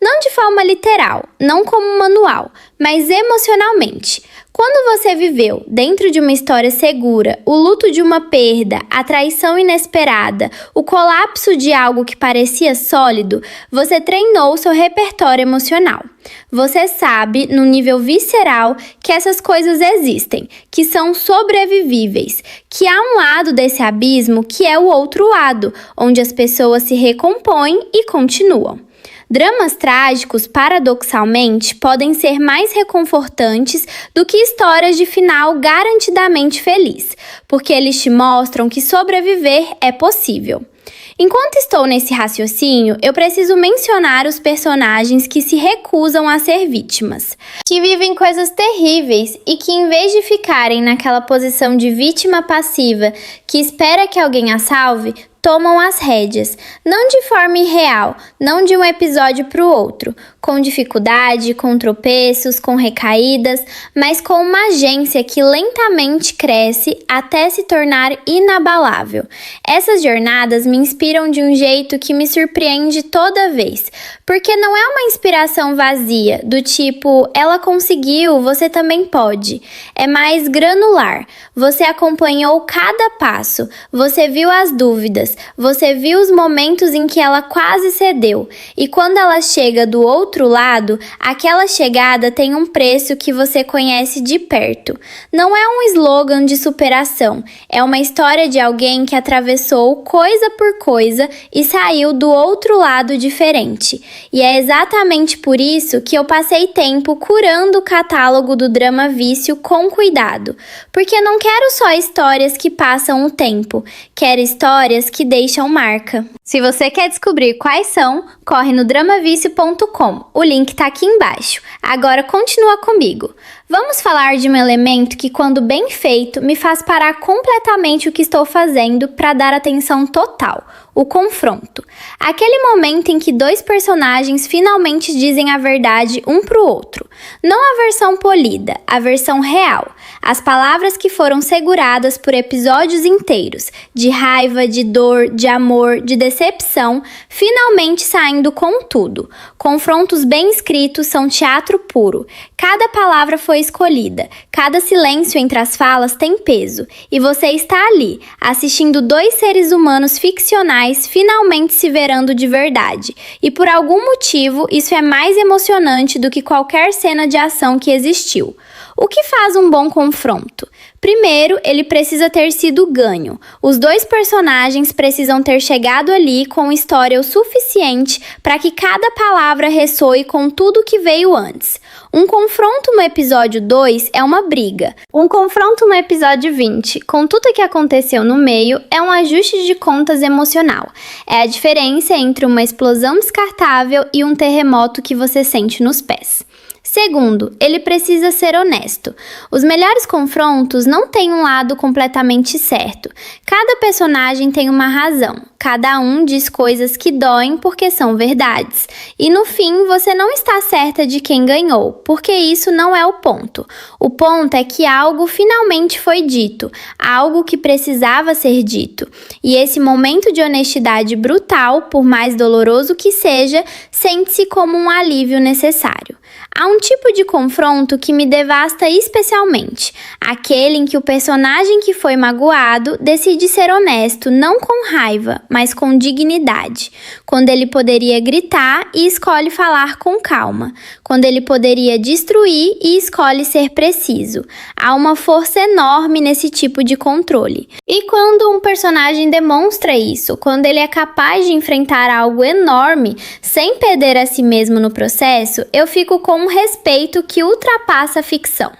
S1: Não de forma literal, não como manual, mas emocionalmente. Quando você viveu, dentro de uma história segura, o luto de uma perda, a traição inesperada, o colapso de algo que parecia sólido, você treinou seu repertório emocional. Você sabe, no nível visceral, que essas coisas existem, que são sobrevivíveis, que há um lado desse abismo que é o outro lado, onde as pessoas se recompõem e continuam. Dramas trágicos, paradoxalmente, podem ser mais reconfortantes do que histórias de final garantidamente feliz, porque eles te mostram que sobreviver é possível. Enquanto estou nesse raciocínio, eu preciso mencionar os personagens que se recusam a ser vítimas, que vivem coisas terríveis e que, em vez de ficarem naquela posição de vítima passiva que espera que alguém a salve, tomam as rédeas, não de forma irreal, não de um episódio para o outro, com dificuldade, com tropeços, com recaídas, mas com uma agência que lentamente cresce até se tornar inabalável. Essas jornadas me inspiram de um jeito que me surpreende toda vez, porque não é uma inspiração vazia, do tipo, ela conseguiu, você também pode. É mais granular. Você acompanhou cada passo, você viu as dúvidas, você viu os momentos em que ela quase cedeu, e quando ela chega do outro lado, aquela chegada tem um preço que você conhece de perto. Não é um slogan de superação, é uma história de alguém que atravessou coisa por coisa e saiu do outro lado diferente. E é exatamente por isso que eu passei tempo curando o catálogo do Drama Vício com cuidado, porque não quero só histórias que passam o tempo, quero histórias que deixam marca. Se você quer descobrir quais são, corre no dramavicio.com. O link tá aqui embaixo. Agora continua comigo. Vamos falar de um elemento que, quando bem feito, me faz parar completamente o que estou fazendo para dar atenção total: o confronto. Aquele momento em que dois personagens finalmente dizem a verdade um pro outro. Não a versão polida, a versão real. As palavras que foram seguradas por episódios inteiros, de raiva, de dor, de amor, de decepção, finalmente saindo com tudo. Confrontos bem escritos são teatro puro. Cada palavra foi escolhida, cada silêncio entre as falas tem peso, e você está ali, assistindo dois seres humanos ficcionais finalmente se verando de verdade, e por algum motivo isso é mais emocionante do que qualquer cena de ação que existiu. O que faz um bom confronto? Primeiro, ele precisa ter sido ganho. Os dois personagens precisam ter chegado ali com história o suficiente para que cada palavra ressoe com tudo que veio antes. Um confronto no episódio 2 é uma briga. Um confronto no episódio 20, com tudo que aconteceu no meio, é um ajuste de contas emocional. É a diferença entre uma explosão descartável e um terremoto que você sente nos pés. Segundo, ele precisa ser honesto. Os melhores confrontos não têm um lado completamente certo. Cada personagem tem uma razão. Cada um diz coisas que doem porque são verdades. E no fim, você não está certa de quem ganhou, porque isso não é o ponto. O ponto é que algo finalmente foi dito, algo que precisava ser dito. E esse momento de honestidade brutal, por mais doloroso que seja, sente-se como um alívio necessário. Há um tipo de confronto que me devasta especialmente, aquele em que o personagem que foi magoado decide ser honesto não com raiva, mas com dignidade, quando ele poderia gritar e escolhe falar com calma, quando ele poderia destruir e escolhe ser preciso. Há uma força enorme nesse tipo de controle. E quando um personagem demonstra isso, quando ele é capaz de enfrentar algo enorme sem perder a si mesmo no processo, eu fico com um respeito que ultrapassa a ficção.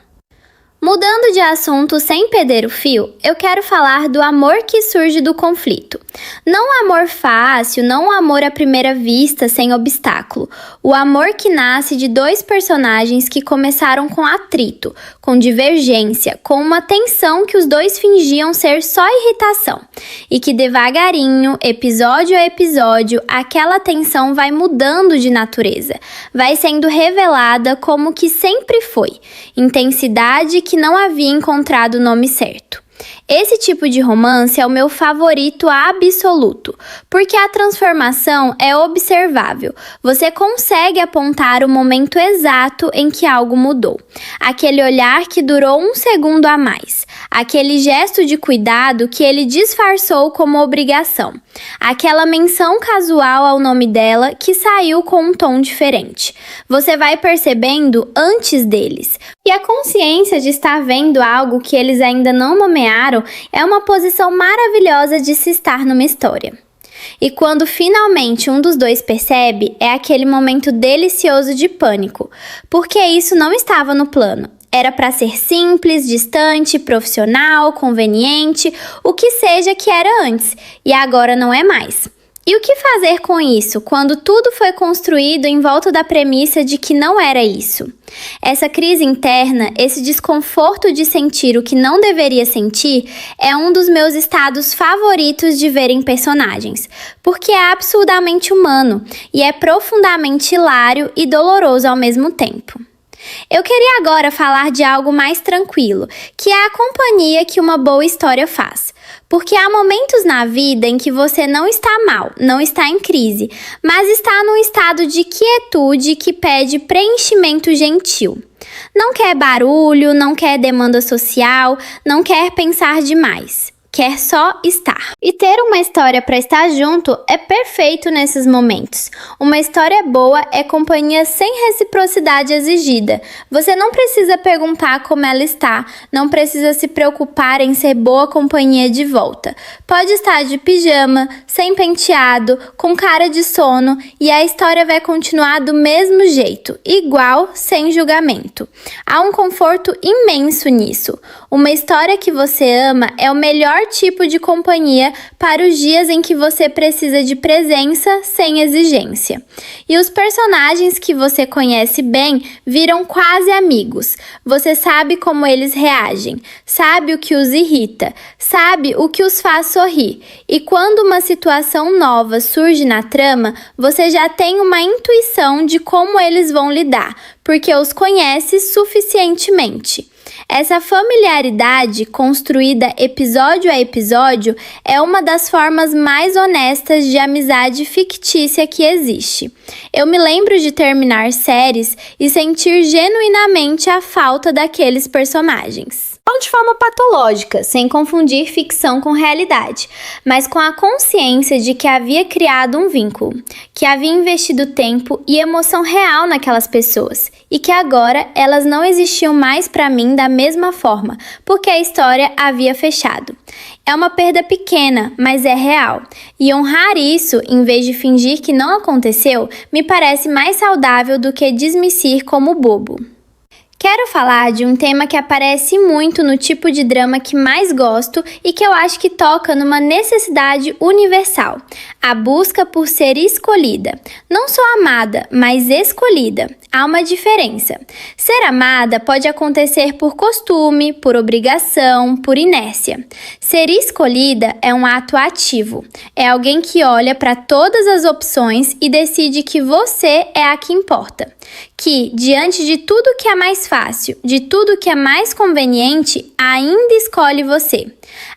S1: Mudando de assunto sem perder o fio, eu quero falar do amor que surge do conflito. Não o amor fácil, não o amor à primeira vista, sem obstáculo. O amor que nasce de dois personagens que começaram com atrito, com divergência, com uma tensão que os dois fingiam ser só irritação. E que devagarinho, episódio a episódio, aquela tensão vai mudando de natureza. Vai sendo revelada como que sempre foi. Intensidade que não havia encontrado o nome certo. Esse tipo de romance é o meu favorito absoluto, porque a transformação é observável. Você consegue apontar o momento exato em que algo mudou. Aquele olhar que durou um segundo a mais. Aquele gesto de cuidado que ele disfarçou como obrigação. Aquela menção casual ao nome dela que saiu com um tom diferente. Você vai percebendo antes deles. E a consciência de estar vendo algo que eles ainda não nomearam é uma posição maravilhosa de se estar numa história. E quando finalmente um dos dois percebe, é aquele momento delicioso de pânico, porque isso não estava no plano. Era para ser simples, distante, profissional, conveniente, o que seja que era antes, e agora não é mais. E o que fazer com isso, quando tudo foi construído em volta da premissa de que não era isso? Essa crise interna, esse desconforto de sentir o que não deveria sentir, é um dos meus estados favoritos de ver em personagens, porque é absurdamente humano e é profundamente hilário e doloroso ao mesmo tempo. Eu queria agora falar de algo mais tranquilo, que é a companhia que uma boa história faz. Porque há momentos na vida em que você não está mal, não está em crise, mas está num estado de quietude que pede preenchimento gentil. Não quer barulho, não quer demanda social, não quer pensar demais. Quer só estar. E ter uma história para estar junto é perfeito nesses momentos. Uma história boa é companhia sem reciprocidade exigida. Você não precisa perguntar como ela está, não precisa se preocupar em ser boa companhia de volta. Pode estar de pijama, sem penteado, com cara de sono e a história vai continuar do mesmo jeito, igual, sem julgamento. Há um conforto imenso nisso. Uma história que você ama é o melhor tipo de companhia para os dias em que você precisa de presença sem exigência. E os personagens que você conhece bem viram quase amigos. Você sabe como eles reagem, sabe o que os irrita, sabe o que os faz sorrir. E quando uma situação nova surge na trama, você já tem uma intuição de como eles vão lidar, porque os conhece suficientemente. Essa familiaridade, construída episódio a episódio, é uma das formas mais honestas de amizade fictícia que existe. Eu me lembro de terminar séries e sentir genuinamente a falta daqueles personagens. Não de forma patológica, sem confundir ficção com realidade, mas com a consciência de que havia criado um vínculo, que havia investido tempo e emoção real naquelas pessoas, e que agora elas não existiam mais para mim da mesma forma, porque a história havia fechado. É uma perda pequena, mas é real, e honrar isso, em vez de fingir que não aconteceu, me parece mais saudável do que dismissir como bobo. Quero falar de um tema que aparece muito no tipo de drama que mais gosto e que eu acho que toca numa necessidade universal: a busca por ser escolhida. Não só amada, mas escolhida. Há uma diferença. Ser amada pode acontecer por costume, por obrigação, por inércia. Ser escolhida é um ato ativo. É alguém que olha para todas as opções e decide que você é a que importa. Que, diante de tudo que é mais fácil, de tudo que é mais conveniente, ainda escolhe você.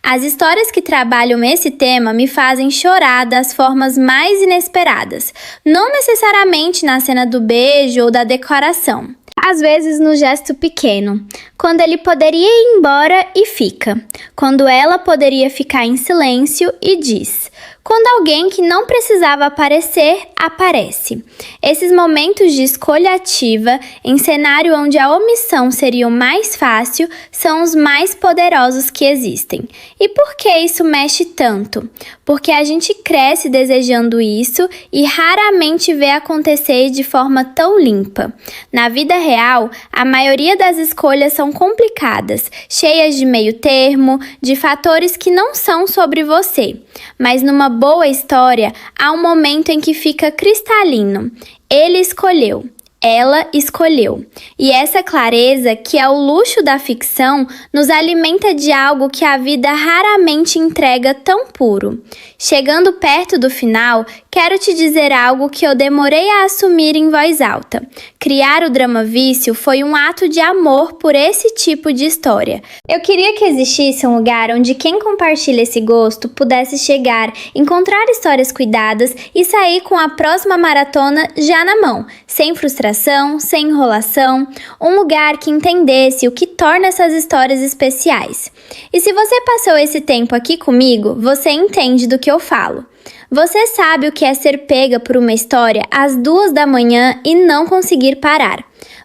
S1: As histórias que trabalham esse tema me fazem chorar das formas mais inesperadas, não necessariamente na cena do beijo ou da decoração. Às vezes no gesto pequeno, quando ele poderia ir embora e fica, quando ela poderia ficar em silêncio e diz, quando alguém que não precisava aparecer, aparece. Esses momentos de escolha ativa, em cenário onde a omissão seria o mais fácil, são os mais poderosos que existem. E por que isso mexe tanto? Porque a gente cresce desejando isso e raramente vê acontecer de forma tão limpa. Na vida real, a maioria das escolhas são complicadas, cheias de meio termo, de fatores que não são sobre você. Mas numa boa história, há um momento em que fica cristalino. Ele escolheu. Ela escolheu. E essa clareza, que é o luxo da ficção, nos alimenta de algo que a vida raramente entrega tão puro. Chegando perto do final, quero te dizer algo que eu demorei a assumir em voz alta. Criar o Drama Vício foi um ato de amor por esse tipo de história. Eu queria que existisse um lugar onde quem compartilha esse gosto pudesse chegar, encontrar histórias cuidadas e sair com a próxima maratona já na mão, sem frustração, sem enrolação, um lugar que entendesse o que torna essas histórias especiais. E se você passou esse tempo aqui comigo, você entende do que eu falo. Você sabe o que é ser pega por uma história às 2 da manhã e não conseguir parar.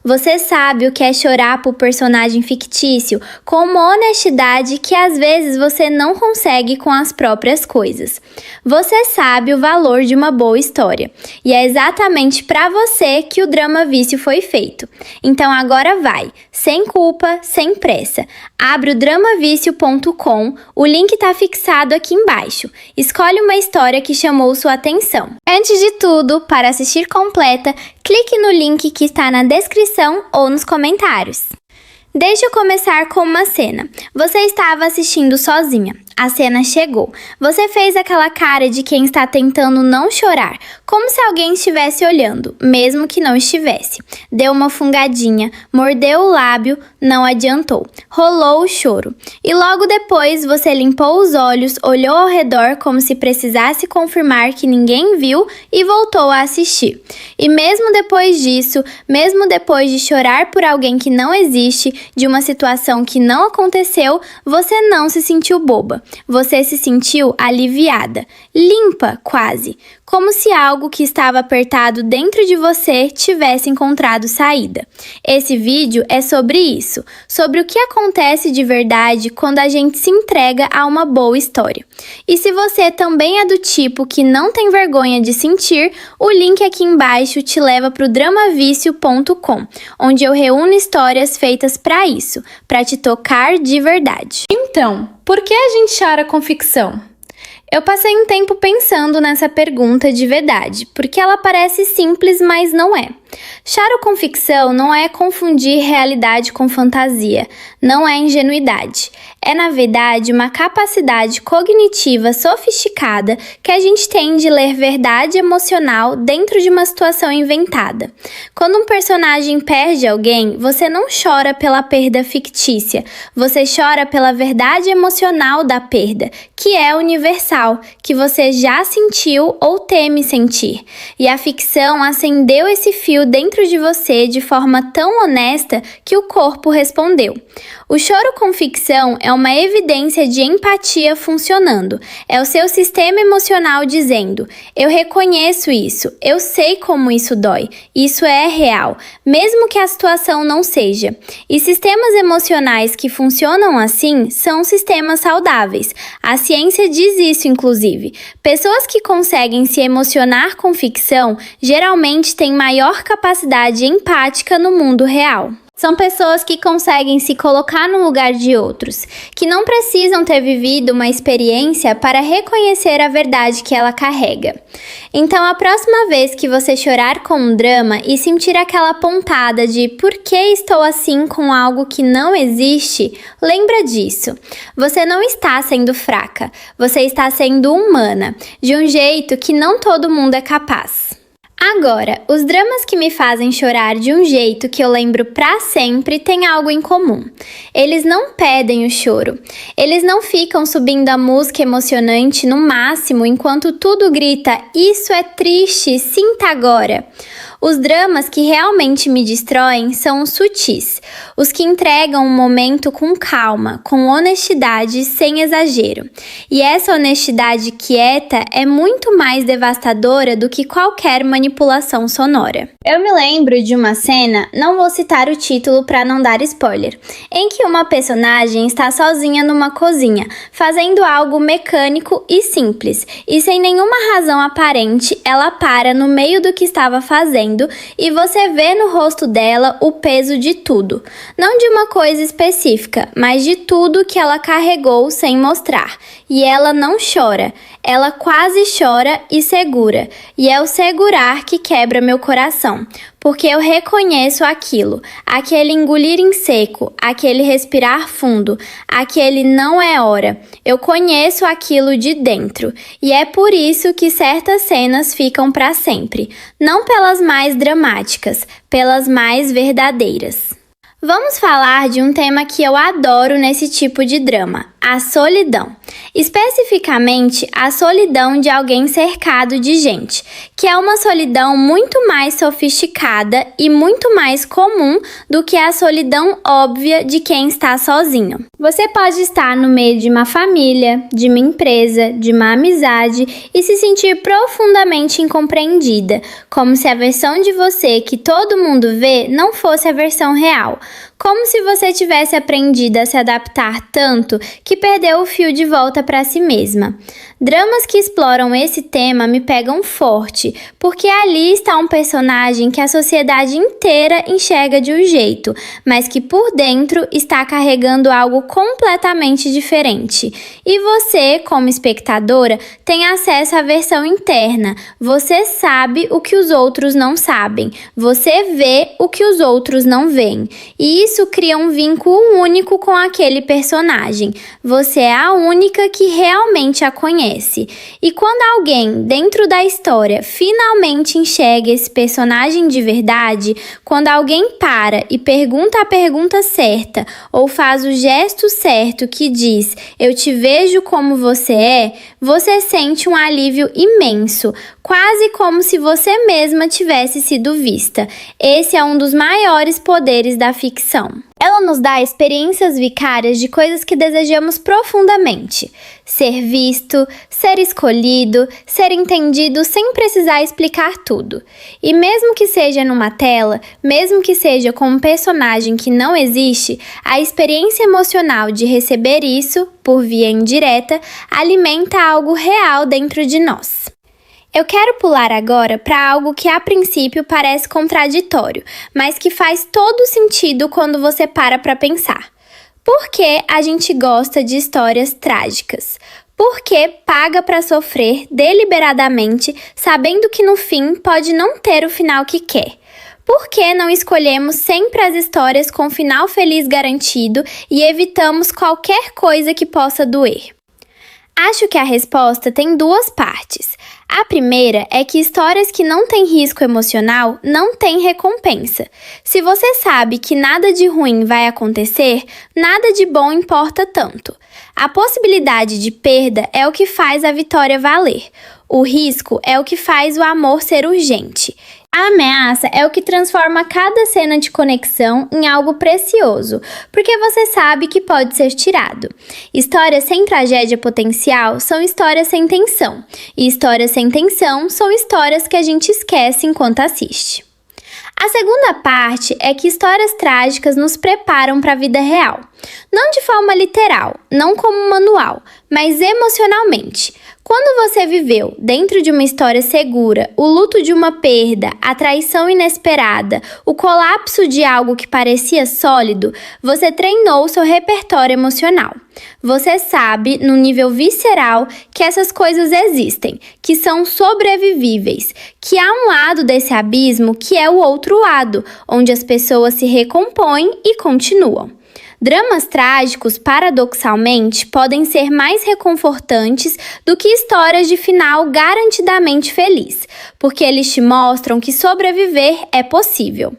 S1: Você sabe o que é chorar por personagem fictício com uma honestidade que às vezes você não consegue com as próprias coisas. Você sabe o valor de uma boa história. E é exatamente para você que o Drama Vício foi feito. Então agora vai, sem culpa, sem pressa. Abre o dramavicio.com, o link está fixado aqui embaixo. Escolhe uma história que chamou sua atenção. Antes de tudo, para assistir completa, clique no link que está na descrição ou nos comentários. Deixa eu começar com uma cena. Você estava assistindo sozinha. A cena chegou. Você fez aquela cara de quem está tentando não chorar, como se alguém estivesse olhando, mesmo que não estivesse. Deu uma fungadinha, mordeu o lábio, não adiantou. Rolou o choro. E logo depois você limpou os olhos, olhou ao redor como se precisasse confirmar que ninguém viu e voltou a assistir. E mesmo depois disso, mesmo depois de chorar por alguém que não existe, de uma situação que não aconteceu, você não se sentiu boba. Você se sentiu aliviada, limpa quase, como se algo que estava apertado dentro de você tivesse encontrado saída. Esse vídeo é sobre isso, sobre o que acontece de verdade quando a gente se entrega a uma boa história. E se você também é do tipo que não tem vergonha de sentir, o link aqui embaixo te leva para o dramavicio.com, onde eu reúno histórias feitas para isso, para te tocar de verdade.
S2: Então, por que a gente chora com ficção? Eu passei um tempo pensando nessa pergunta de verdade, porque ela parece simples, mas não é. Choro com ficção não é confundir realidade com fantasia, não é ingenuidade. É, na verdade, uma capacidade cognitiva sofisticada que a gente tem de ler verdade emocional dentro de uma situação inventada. Quando um personagem perde alguém, você não chora pela perda fictícia, você chora pela verdade emocional da perda, que é universal, que você já sentiu ou teme sentir. E a ficção acendeu esse fio dentro de você de forma tão honesta que o corpo respondeu. O choro com ficção é uma evidência de empatia funcionando. É o seu sistema emocional dizendo: eu reconheço isso, eu sei como isso dói, isso é real, mesmo que a situação não seja. E sistemas emocionais que funcionam assim são sistemas saudáveis. A ciência diz isso, inclusive. Pessoas que conseguem se emocionar com ficção geralmente têm maior capacidade empática no mundo real. São pessoas que conseguem se colocar no lugar de outros, que não precisam ter vivido uma experiência para reconhecer a verdade que ela carrega. Então, a próxima vez que você chorar com um drama e sentir aquela pontada de por que estou assim com algo que não existe, lembra disso. Você não está sendo fraca, você está sendo humana, de um jeito que não todo mundo é capaz. Agora, os dramas que me fazem chorar de um jeito que eu lembro pra sempre têm algo em comum. Eles não pedem o choro. Eles não ficam subindo a música emocionante no máximo enquanto tudo grita: isso é triste, sinta agora. Os dramas que realmente me destroem são os sutis, os que entregam um momento com calma, com honestidade, sem exagero. E essa honestidade quieta é muito mais devastadora do que qualquer manipulação sonora. Eu me lembro de uma cena, não vou citar o título para não dar spoiler, em que uma personagem está sozinha numa cozinha, fazendo algo mecânico e simples, e sem nenhuma razão aparente, ela para no meio do que estava fazendo e você vê no rosto dela o peso de tudo. Não de uma coisa específica, mas de tudo que ela carregou sem mostrar. E ela não chora, ela quase chora e segura. E é o segurar que quebra meu coração, porque eu reconheço aquilo, aquele engolir em seco, aquele respirar fundo, aquele não é hora. Eu conheço aquilo de dentro, e é por isso que certas cenas ficam para sempre, não pelas mais dramáticas, pelas mais verdadeiras. Vamos falar de um tema que eu adoro nesse tipo de drama, a solidão. Especificamente, a solidão de alguém cercado de gente, que é uma solidão muito mais sofisticada e muito mais comum do que a solidão óbvia de quem está sozinho.
S1: Você pode estar no meio de uma família, de uma empresa, de uma amizade e se sentir profundamente incompreendida, como se a versão de você que todo mundo vê não fosse a versão real. Como se você tivesse aprendido a se adaptar tanto que perdeu o fio de volta para si mesma. Dramas que exploram esse tema me pegam forte, porque ali está um personagem que a sociedade inteira enxerga de um jeito, mas que por dentro está carregando algo completamente diferente. E você, como espectadora, tem acesso à versão interna. Você sabe o que os outros não sabem. Você vê o que os outros não veem. E isso cria um vínculo único com aquele personagem. Você é a única que realmente a conhece. E quando alguém dentro da história finalmente enxerga esse personagem de verdade, quando alguém para e pergunta a pergunta certa ou faz o gesto certo que diz "eu te vejo como você é", você sente um alívio imenso, quase como se você mesma tivesse sido vista. Esse é um dos maiores poderes da ficção. Ela nos dá experiências vicárias de coisas que desejamos profundamente. Ser visto, ser escolhido, ser entendido sem precisar explicar tudo. E mesmo que seja numa tela, mesmo que seja com um personagem que não existe, a experiência emocional de receber isso, por via indireta, alimenta algo real dentro de nós. Eu quero pular agora para algo que a princípio parece contraditório, mas que faz todo sentido quando você para pensar. Por que a gente gosta de histórias trágicas? Por que paga para sofrer deliberadamente, sabendo que no fim pode não ter o final que quer? Por que não escolhemos sempre as histórias com final feliz garantido e evitamos qualquer coisa que possa doer? Acho que a resposta tem duas partes. A primeira é que histórias que não têm risco emocional não têm recompensa. Se você sabe que nada de ruim vai acontecer, nada de bom importa tanto. A possibilidade de perda é o que faz a vitória valer. O risco é o que faz o amor ser urgente. A ameaça é o que transforma cada cena de conexão em algo precioso, porque você sabe que pode ser tirado. Histórias sem tragédia potencial são histórias sem tensão, e histórias sem tensão são histórias que a gente esquece enquanto assiste. A segunda parte é que histórias trágicas nos preparam para a vida real. Não de forma literal, não como manual, mas emocionalmente. Quando você viveu, dentro de uma história segura, o luto de uma perda, a traição inesperada, o colapso de algo que parecia sólido, você treinou seu repertório emocional. Você sabe, no nível visceral, que essas coisas existem, que são sobrevivíveis, que há um lado desse abismo que é o outro lado, onde as pessoas se recompõem e continuam. Dramas trágicos, paradoxalmente, podem ser mais reconfortantes do que histórias de final garantidamente feliz, porque eles te mostram que sobreviver é possível.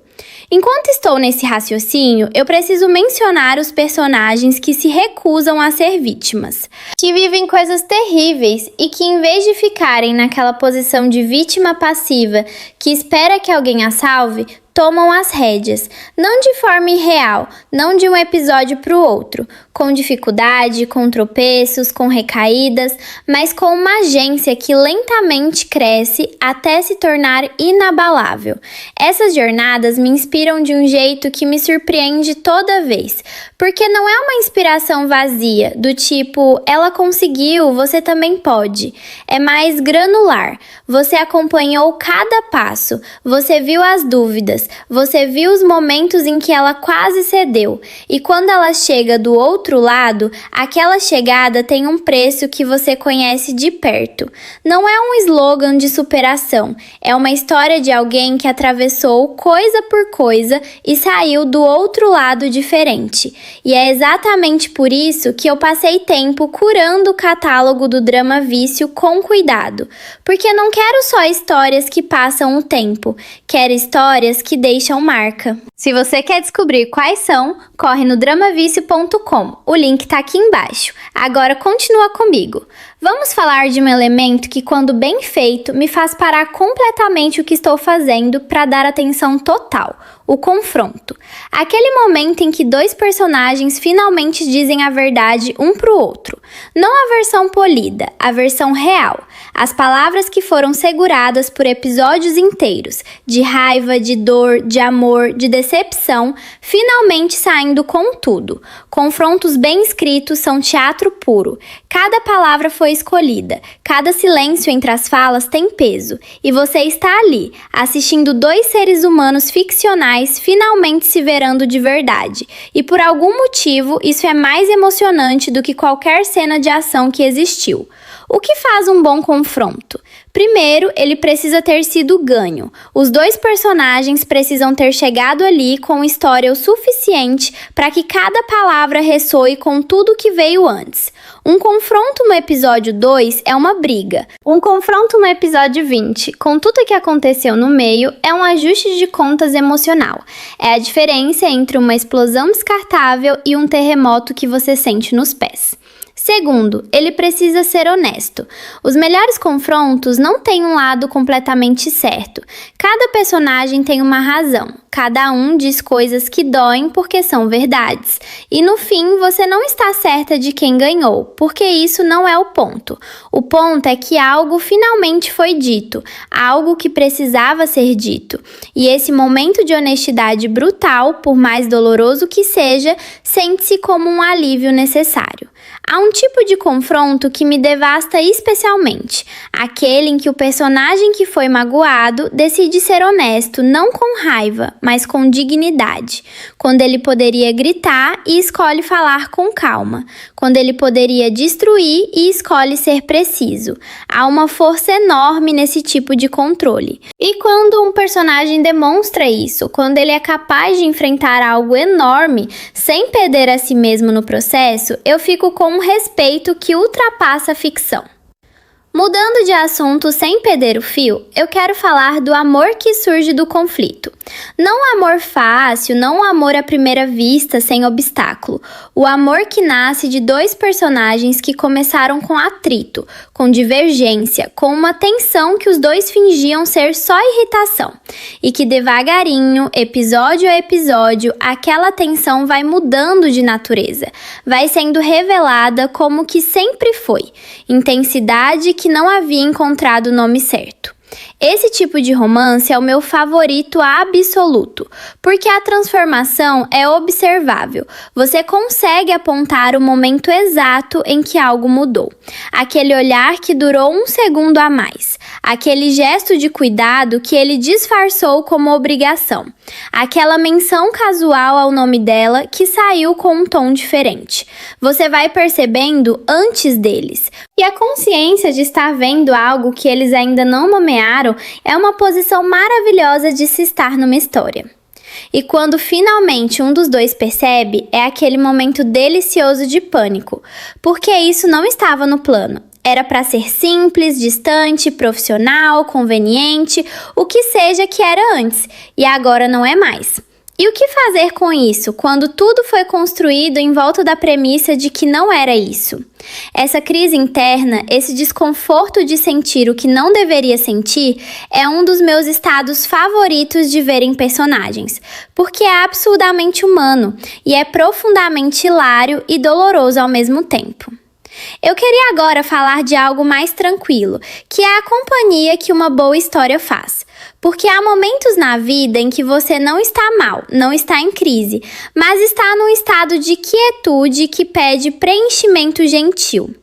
S1: Enquanto estou nesse raciocínio, eu preciso mencionar os personagens que se recusam a ser vítimas, que vivem coisas terríveis e que, em vez de ficarem naquela posição de vítima passiva que espera que alguém a salve, tomam as rédeas, não de forma irreal, não de um episódio para o outro, com dificuldade, com tropeços, com recaídas, mas com uma agência que lentamente cresce até se tornar inabalável. Essas jornadas me inspiram de um jeito que me surpreende toda vez, porque não é uma inspiração vazia, do tipo, ela conseguiu, você também pode. É mais granular. Você acompanhou cada passo, você viu as dúvidas, você viu os momentos em que ela quase cedeu, e quando ela chega do outro lado, aquela chegada tem um preço que você conhece de perto. Não é um slogan de superação, é uma história de alguém que atravessou coisa por coisa e saiu do outro lado diferente. E é exatamente por isso que eu passei tempo curando o catálogo do Drama Vício com cuidado, porque não quero só histórias que passam o tempo, quero histórias que deixam marca. Se você quer descobrir quais são, corre no dramavicio.com. O link tá aqui embaixo. Agora continua comigo. Vamos falar de um elemento que, quando bem feito, me faz parar completamente o que estou fazendo para dar atenção total: o confronto. Aquele momento em que dois personagens finalmente dizem a verdade um para o outro. Não a versão polida, a versão real. As palavras que foram seguradas por episódios inteiros, de raiva, de dor, de amor, de decepção, finalmente saindo com tudo. Confrontos bem escritos são teatro puro. Cada palavra foi escolhida, cada silêncio entre as falas tem peso, e você está ali, assistindo dois seres humanos ficcionais finalmente se verando de verdade. E por algum motivo, isso é mais emocionante do que qualquer cena de ação que existiu. O que faz um bom confronto? Primeiro, ele precisa ter sido ganho. Os dois personagens precisam ter chegado ali com história o suficiente para que cada palavra ressoe com tudo que veio antes. Um confronto no episódio 2 é uma briga. Um confronto no episódio 20, com tudo que aconteceu no meio, é um ajuste de contas emocional. É a diferença entre uma explosão descartável e um terremoto que você sente nos pés. Segundo, ele precisa ser honesto. Os melhores confrontos não têm um lado completamente certo. Cada personagem tem uma razão. Cada um diz coisas que doem porque são verdades. E no fim, você não está certa de quem ganhou, porque isso não é o ponto. O ponto é que algo finalmente foi dito, algo que precisava ser dito. E esse momento de honestidade brutal, por mais doloroso que seja, sente-se como um alívio necessário. Há um tipo de confronto que me devasta especialmente, aquele em que o personagem que foi magoado decide ser honesto, não com raiva, mas com dignidade, quando ele poderia gritar e escolhe falar com calma, quando ele poderia destruir e escolhe ser preciso. Há uma força enorme nesse tipo de controle. E quando um personagem demonstra isso, quando ele é capaz de enfrentar algo enorme sem perder a si mesmo no processo, eu fico com um respeito que ultrapassa a ficção. Mudando de assunto sem perder o fio, eu quero falar do amor que surge do conflito. Não o amor fácil, não o amor à primeira vista, sem obstáculo. O amor que nasce de dois personagens que começaram com atrito, com divergência, com uma tensão que os dois fingiam ser só irritação. E que devagarinho, episódio a episódio, aquela tensão vai mudando de natureza. Vai sendo revelada como que sempre foi. Intensidade que não havia encontrado o nome certo. Esse tipo de romance é o meu favorito absoluto, porque a transformação é observável. Você consegue apontar o momento exato em que algo mudou. Aquele olhar que durou um segundo a mais. Aquele gesto de cuidado que ele disfarçou como obrigação. Aquela menção casual ao nome dela que saiu com um tom diferente. Você vai percebendo antes deles. E a consciência de estar vendo algo que eles ainda não nomearam é uma posição maravilhosa de se estar numa história. E quando finalmente um dos dois percebe, é aquele momento delicioso de pânico, porque isso não estava no plano. Era para ser simples, distante, profissional, conveniente, o que seja que era antes, e agora não é mais. E o que fazer com isso, quando tudo foi construído em volta da premissa de que não era isso? Essa crise interna, esse desconforto de sentir o que não deveria sentir, é um dos meus estados favoritos de ver em personagens, porque é absurdamente humano e é profundamente hilário e doloroso ao mesmo tempo. Eu queria agora falar de algo mais tranquilo, que é a companhia que uma boa história faz. Porque há momentos na vida em que você não está mal, não está em crise, mas está num estado de quietude que pede preenchimento gentil.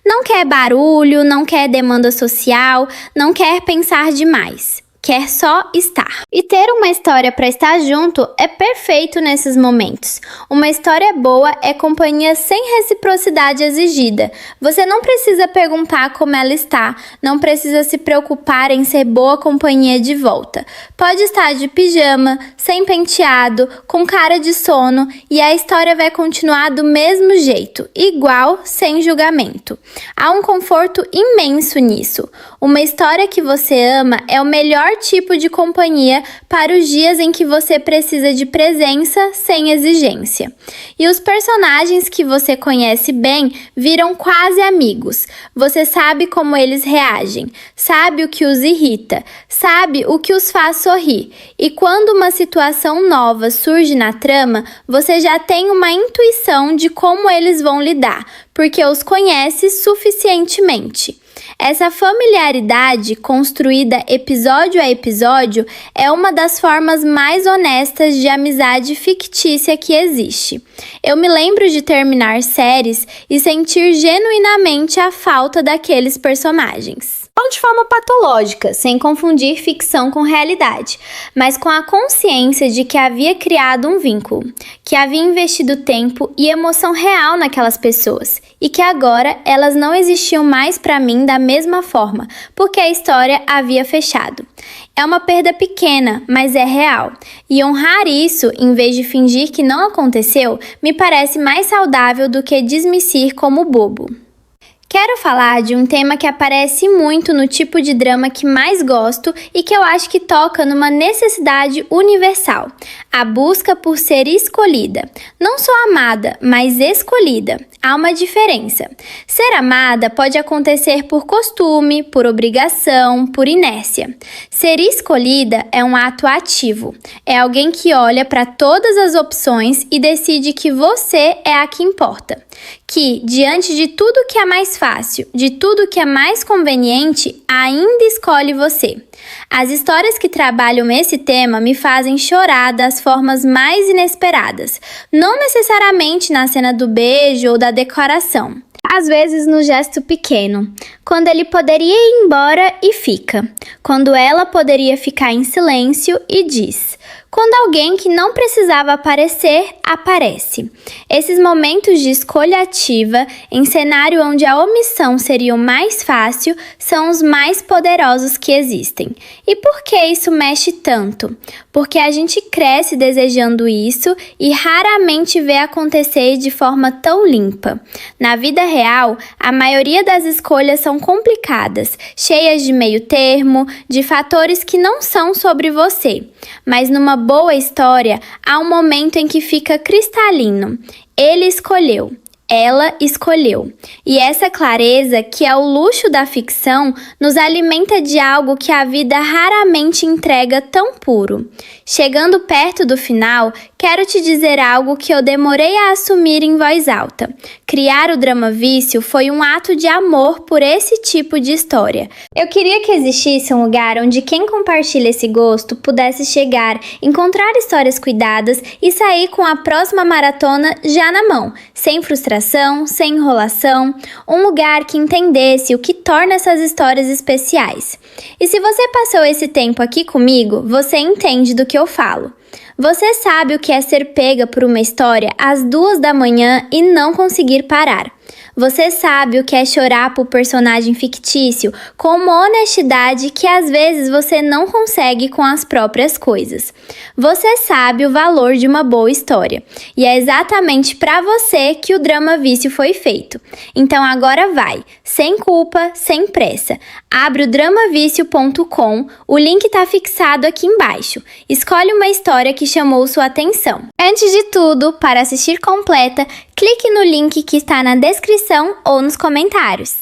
S1: Não quer barulho, não quer demanda social, não quer pensar demais. Quer só estar. E ter uma história para estar junto é perfeito nesses momentos. Uma história boa é companhia sem reciprocidade exigida. Você não precisa perguntar como ela está, não precisa se preocupar em ser boa companhia de volta. Pode estar de pijama, sem penteado, com cara de sono e a história vai continuar do mesmo jeito, igual, sem julgamento. Há um conforto imenso nisso. Uma história que você ama é o melhor
S2: tipo de companhia para os dias em que você precisa de presença sem exigência. E os personagens que você conhece bem viram quase amigos. Você sabe como eles reagem, sabe o que os irrita, sabe o que os faz sorrir. E quando uma situação nova surge na trama, você já tem uma intuição de como eles vão lidar, porque os conhece suficientemente. Essa familiaridade, construída episódio a episódio, é uma das formas mais honestas de amizade fictícia que existe. Eu me lembro de terminar séries e sentir genuinamente a falta daqueles personagens. Não de forma patológica, sem confundir ficção com realidade, mas com a consciência de que havia criado um vínculo, que havia investido tempo e emoção real naquelas pessoas, e que agora elas não existiam mais para mim da mesma forma, porque a história havia fechado. É uma perda pequena, mas é real, e honrar isso, em vez de fingir que não aconteceu, me parece mais saudável do que dismissir como bobo. Quero falar de um tema que aparece muito no tipo de drama que mais gosto e que eu acho que toca numa necessidade universal: a busca por ser escolhida. Não só amada, mas escolhida. Há uma diferença. Ser amada pode acontecer por costume, por obrigação, por inércia. Ser escolhida é um ato ativo. É alguém que olha para todas as opções e decide que você é a que importa. Que, diante de tudo que é mais fácil, de tudo que é mais conveniente, ainda escolhe você. As histórias que trabalham esse tema me fazem chorar das formas mais inesperadas, não necessariamente na cena do beijo ou da declaração. Às vezes no gesto pequeno, quando ele poderia ir embora e fica, quando ela poderia ficar em silêncio e diz, quando alguém que não precisava aparecer, aparece. Esses momentos de escolha ativa, em cenário onde a omissão seria o mais fácil, são os mais poderosos que existem. E por que isso mexe tanto? Porque a gente cresce desejando isso e raramente vê acontecer de forma tão limpa. Na vida real, a maioria das escolhas são complicadas, cheias de meio termo, de fatores que não são sobre você. Mas numa boa história, há um momento em que fica cristalino. Ele escolheu. Ela escolheu. E essa clareza, que é o luxo da ficção, nos alimenta de algo que a vida raramente entrega tão puro. Chegando perto do final, quero te dizer algo que eu demorei a assumir em voz alta. Criar o Drama Vício foi um ato de amor por esse tipo de história. Eu queria que existisse um lugar onde quem compartilha esse gosto pudesse chegar, encontrar histórias cuidadas e sair com a próxima maratona já na mão, sem frustração, sem enrolação, um lugar que entendesse o que torna essas histórias especiais. E se você passou esse tempo aqui comigo, você entende do que eu falo. Você sabe o que é ser pega por uma história às 2 da manhã e não conseguir parar. Você sabe o que é chorar por personagem fictício com uma honestidade que às vezes você não consegue com as próprias coisas. Você sabe o valor de uma boa história. E é exatamente para você que o Drama Vício foi feito. Então agora vai, sem culpa, sem pressa. Abre o dramavicio.com, o link está fixado aqui embaixo. Escolhe uma história que chamou sua atenção. Antes de tudo, para assistir completa, clique no link que está na descrição ou nos comentários.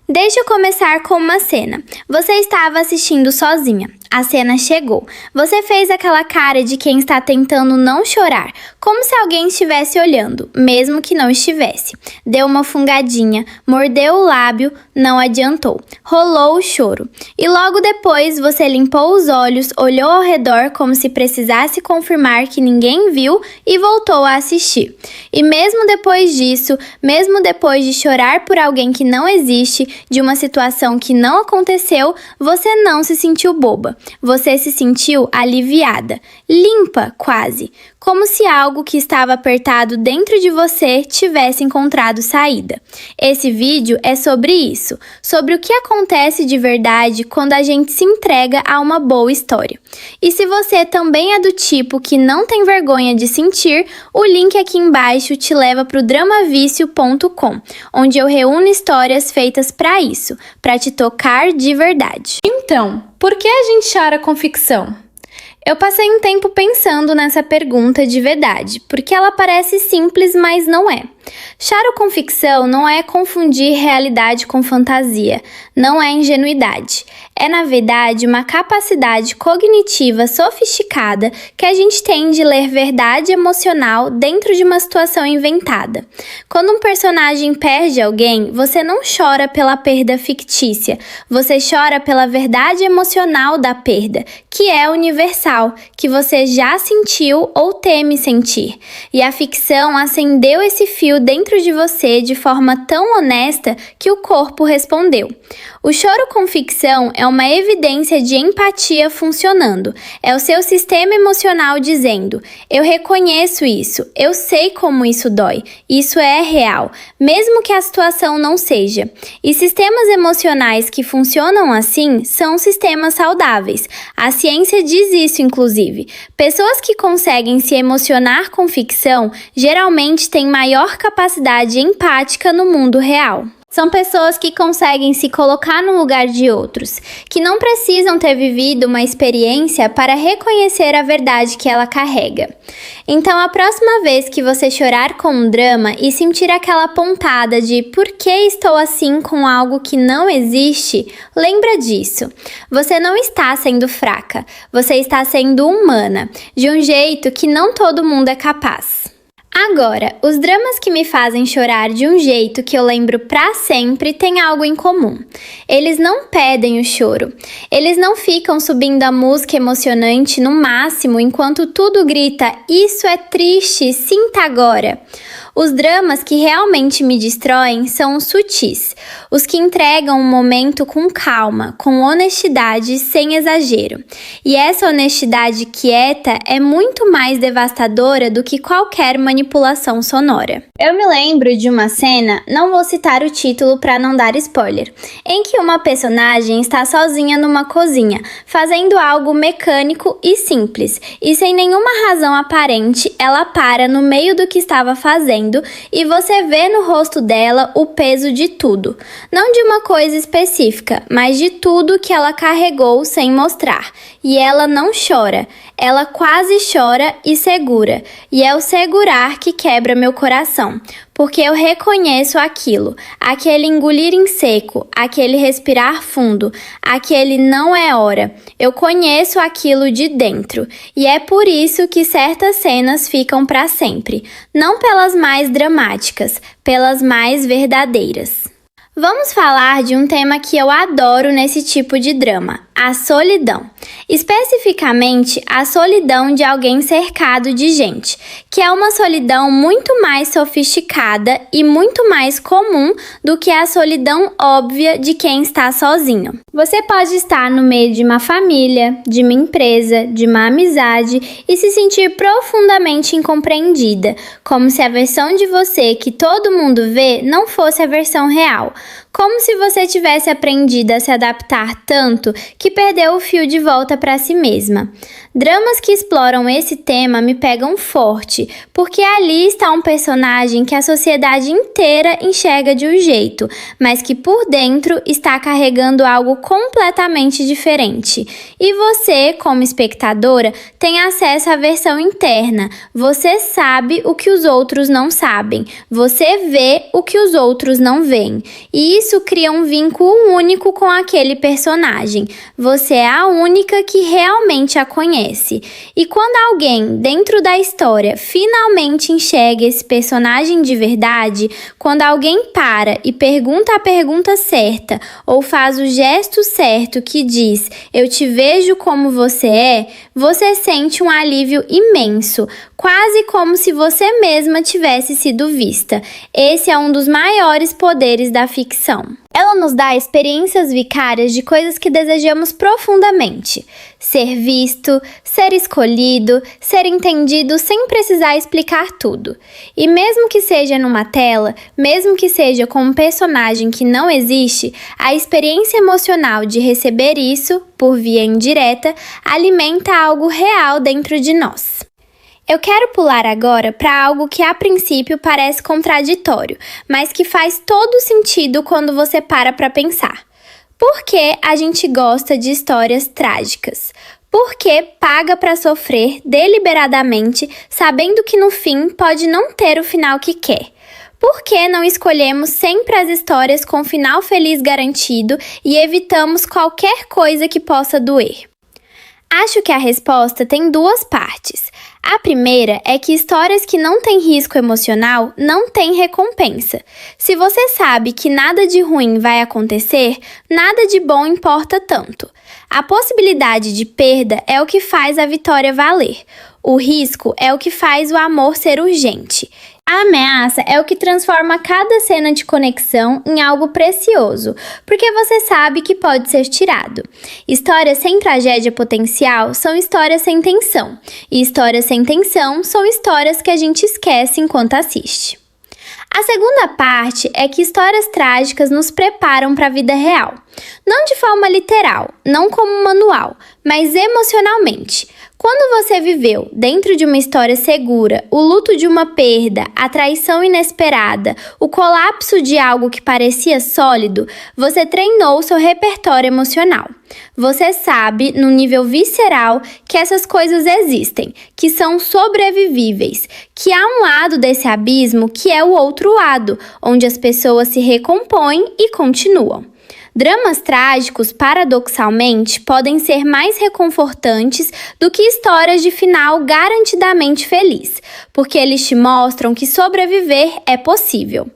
S2: Deixa eu começar com uma cena. Você estava assistindo sozinha. A cena chegou. Você fez aquela cara de quem está tentando não chorar, como se alguém estivesse olhando, mesmo que não estivesse. Deu uma fungadinha, mordeu o lábio, não adiantou. Rolou o choro. E logo depois você limpou os olhos, olhou ao redor como se precisasse confirmar que ninguém viu e voltou a assistir. E mesmo depois disso, mesmo depois de chorar por alguém que não existe, de uma situação que não aconteceu, você não se sentiu boba. Você se sentiu aliviada, limpa quase, como se algo que estava apertado dentro de você tivesse encontrado saída. Esse vídeo é sobre isso, sobre o que acontece de verdade quando a gente se entrega a uma boa história. E se você também é do tipo que não tem vergonha de sentir, o link aqui embaixo te leva para o dramavicio.com, onde eu reúno histórias feitas para isso, para te tocar de verdade.
S3: Então,
S2: Por que a gente chora com ficção? Eu passei um tempo pensando nessa pergunta de verdade, porque ela parece simples, mas não é. Choro com ficção não é confundir realidade com fantasia, não é ingenuidade. É, na verdade, uma capacidade cognitiva sofisticada que a gente tem de ler verdade emocional dentro de uma situação inventada. Quando um personagem perde alguém, você não chora pela perda fictícia, você chora pela verdade emocional da perda, que é universal, que você já sentiu ou teme sentir. E a ficção acendeu esse fio dentro de você de forma tão honesta que o corpo respondeu. O choro com ficção é uma evidência de empatia funcionando. É o seu sistema emocional dizendo: eu reconheço isso, eu sei como isso dói, isso é real, mesmo que a situação não seja. E sistemas emocionais que funcionam assim são sistemas saudáveis. A ciência diz isso, inclusive. Pessoas que conseguem se emocionar com ficção geralmente têm maior capacidade empática no mundo real. São pessoas que conseguem se colocar no lugar de outros, que não precisam ter vivido uma experiência para reconhecer a verdade que ela carrega. Então, a próxima vez que você chorar com um drama e sentir aquela pontada de por que estou assim com algo que não existe, lembra disso. Você não está sendo fraca, você está sendo humana, de um jeito que não todo mundo é capaz. Agora, os dramas que me fazem chorar de um jeito que eu lembro pra sempre têm algo em comum. Eles não pedem o choro. Eles não ficam subindo a música emocionante no máximo enquanto tudo grita: isso é triste, sinta agora. Os dramas que realmente me destroem são os sutis, os que entregam o momento com calma, com honestidade, sem exagero. E essa honestidade quieta é muito mais devastadora do que qualquer manipulação sonora. Eu me lembro de uma cena, não vou citar o título para não dar spoiler, em que uma personagem está sozinha numa cozinha, fazendo algo mecânico e simples, e sem nenhuma razão aparente, ela para no meio do que estava fazendo e você vê no rosto dela o peso de tudo. Não de uma coisa específica, mas de tudo que ela carregou sem mostrar. E ela não chora, ela quase chora e segura. E é o segurar que quebra meu coração, porque eu reconheço aquilo, aquele engolir em seco, aquele respirar fundo, aquele não é hora. Eu conheço aquilo de dentro, e é por isso que certas cenas ficam para sempre, não pelas mais dramáticas, pelas mais verdadeiras. Vamos falar de um tema que eu adoro nesse tipo de drama, a solidão. Especificamente, a solidão de alguém cercado de gente, que é uma solidão muito mais sofisticada e muito mais comum do que a solidão óbvia de quem está sozinho. Você pode estar no meio de uma família, de uma empresa, de uma amizade e se sentir profundamente incompreendida, como se a versão de você que todo mundo vê não fosse a versão real. Como se você tivesse aprendido a se adaptar tanto que perdeu o fio de volta para si mesma. Dramas que exploram esse tema me pegam forte, porque ali está um personagem que a sociedade inteira enxerga de um jeito, mas que por dentro está carregando algo completamente diferente. E você, como espectadora, tem acesso à versão interna. Você sabe o que os outros não sabem. Você vê o que os outros não veem. E isso cria um vínculo único com aquele personagem. Você é a única que realmente a conhece. E quando alguém dentro da história finalmente enxerga esse personagem de verdade, quando alguém para e pergunta a pergunta certa ou faz o gesto certo que diz "eu te vejo como você é", você sente um alívio imenso, quase como se você mesma tivesse sido vista. Esse é um dos maiores poderes da ficção. Ela nos dá experiências vicárias de coisas que desejamos profundamente. Ser visto, ser escolhido, ser entendido sem precisar explicar tudo. E mesmo que seja numa tela, mesmo que seja com um personagem que não existe, a experiência emocional de receber isso, por via indireta, alimenta algo real dentro de nós. Eu quero pular agora para algo que a princípio parece contraditório, mas que faz todo sentido quando você para pensar.
S1: Por que a gente gosta de histórias trágicas? Porque paga para sofrer deliberadamente, sabendo que no fim pode não ter o final que quer? Por que não escolhemos sempre as histórias com final feliz garantido e evitamos qualquer coisa que possa doer? Acho que a resposta tem duas partes. A primeira é que histórias que não têm risco emocional não têm recompensa. Se você sabe que nada de ruim vai acontecer, nada de bom importa tanto. A possibilidade de perda é o que faz a vitória valer. O risco é o que faz o amor ser urgente. A ameaça é o que transforma cada cena de conexão em algo precioso, porque você sabe que pode ser tirado. Histórias sem tragédia potencial são histórias sem tensão, e histórias sem tensão são histórias que a gente esquece enquanto assiste. A segunda parte é que histórias trágicas nos preparam para a vida real. Não de forma literal, não como manual, mas emocionalmente. Quando você viveu, dentro de uma história segura, o luto de uma perda, a traição inesperada, o colapso de algo que parecia sólido, você treinou seu repertório emocional. Você sabe, no nível visceral, que essas coisas existem, que são sobrevivíveis, que há um lado desse abismo que é o outro lado, onde as pessoas se recompõem e continuam. Dramas trágicos, paradoxalmente, podem ser mais reconfortantes do que histórias de final garantidamente feliz, porque eles te mostram que sobreviver é possível.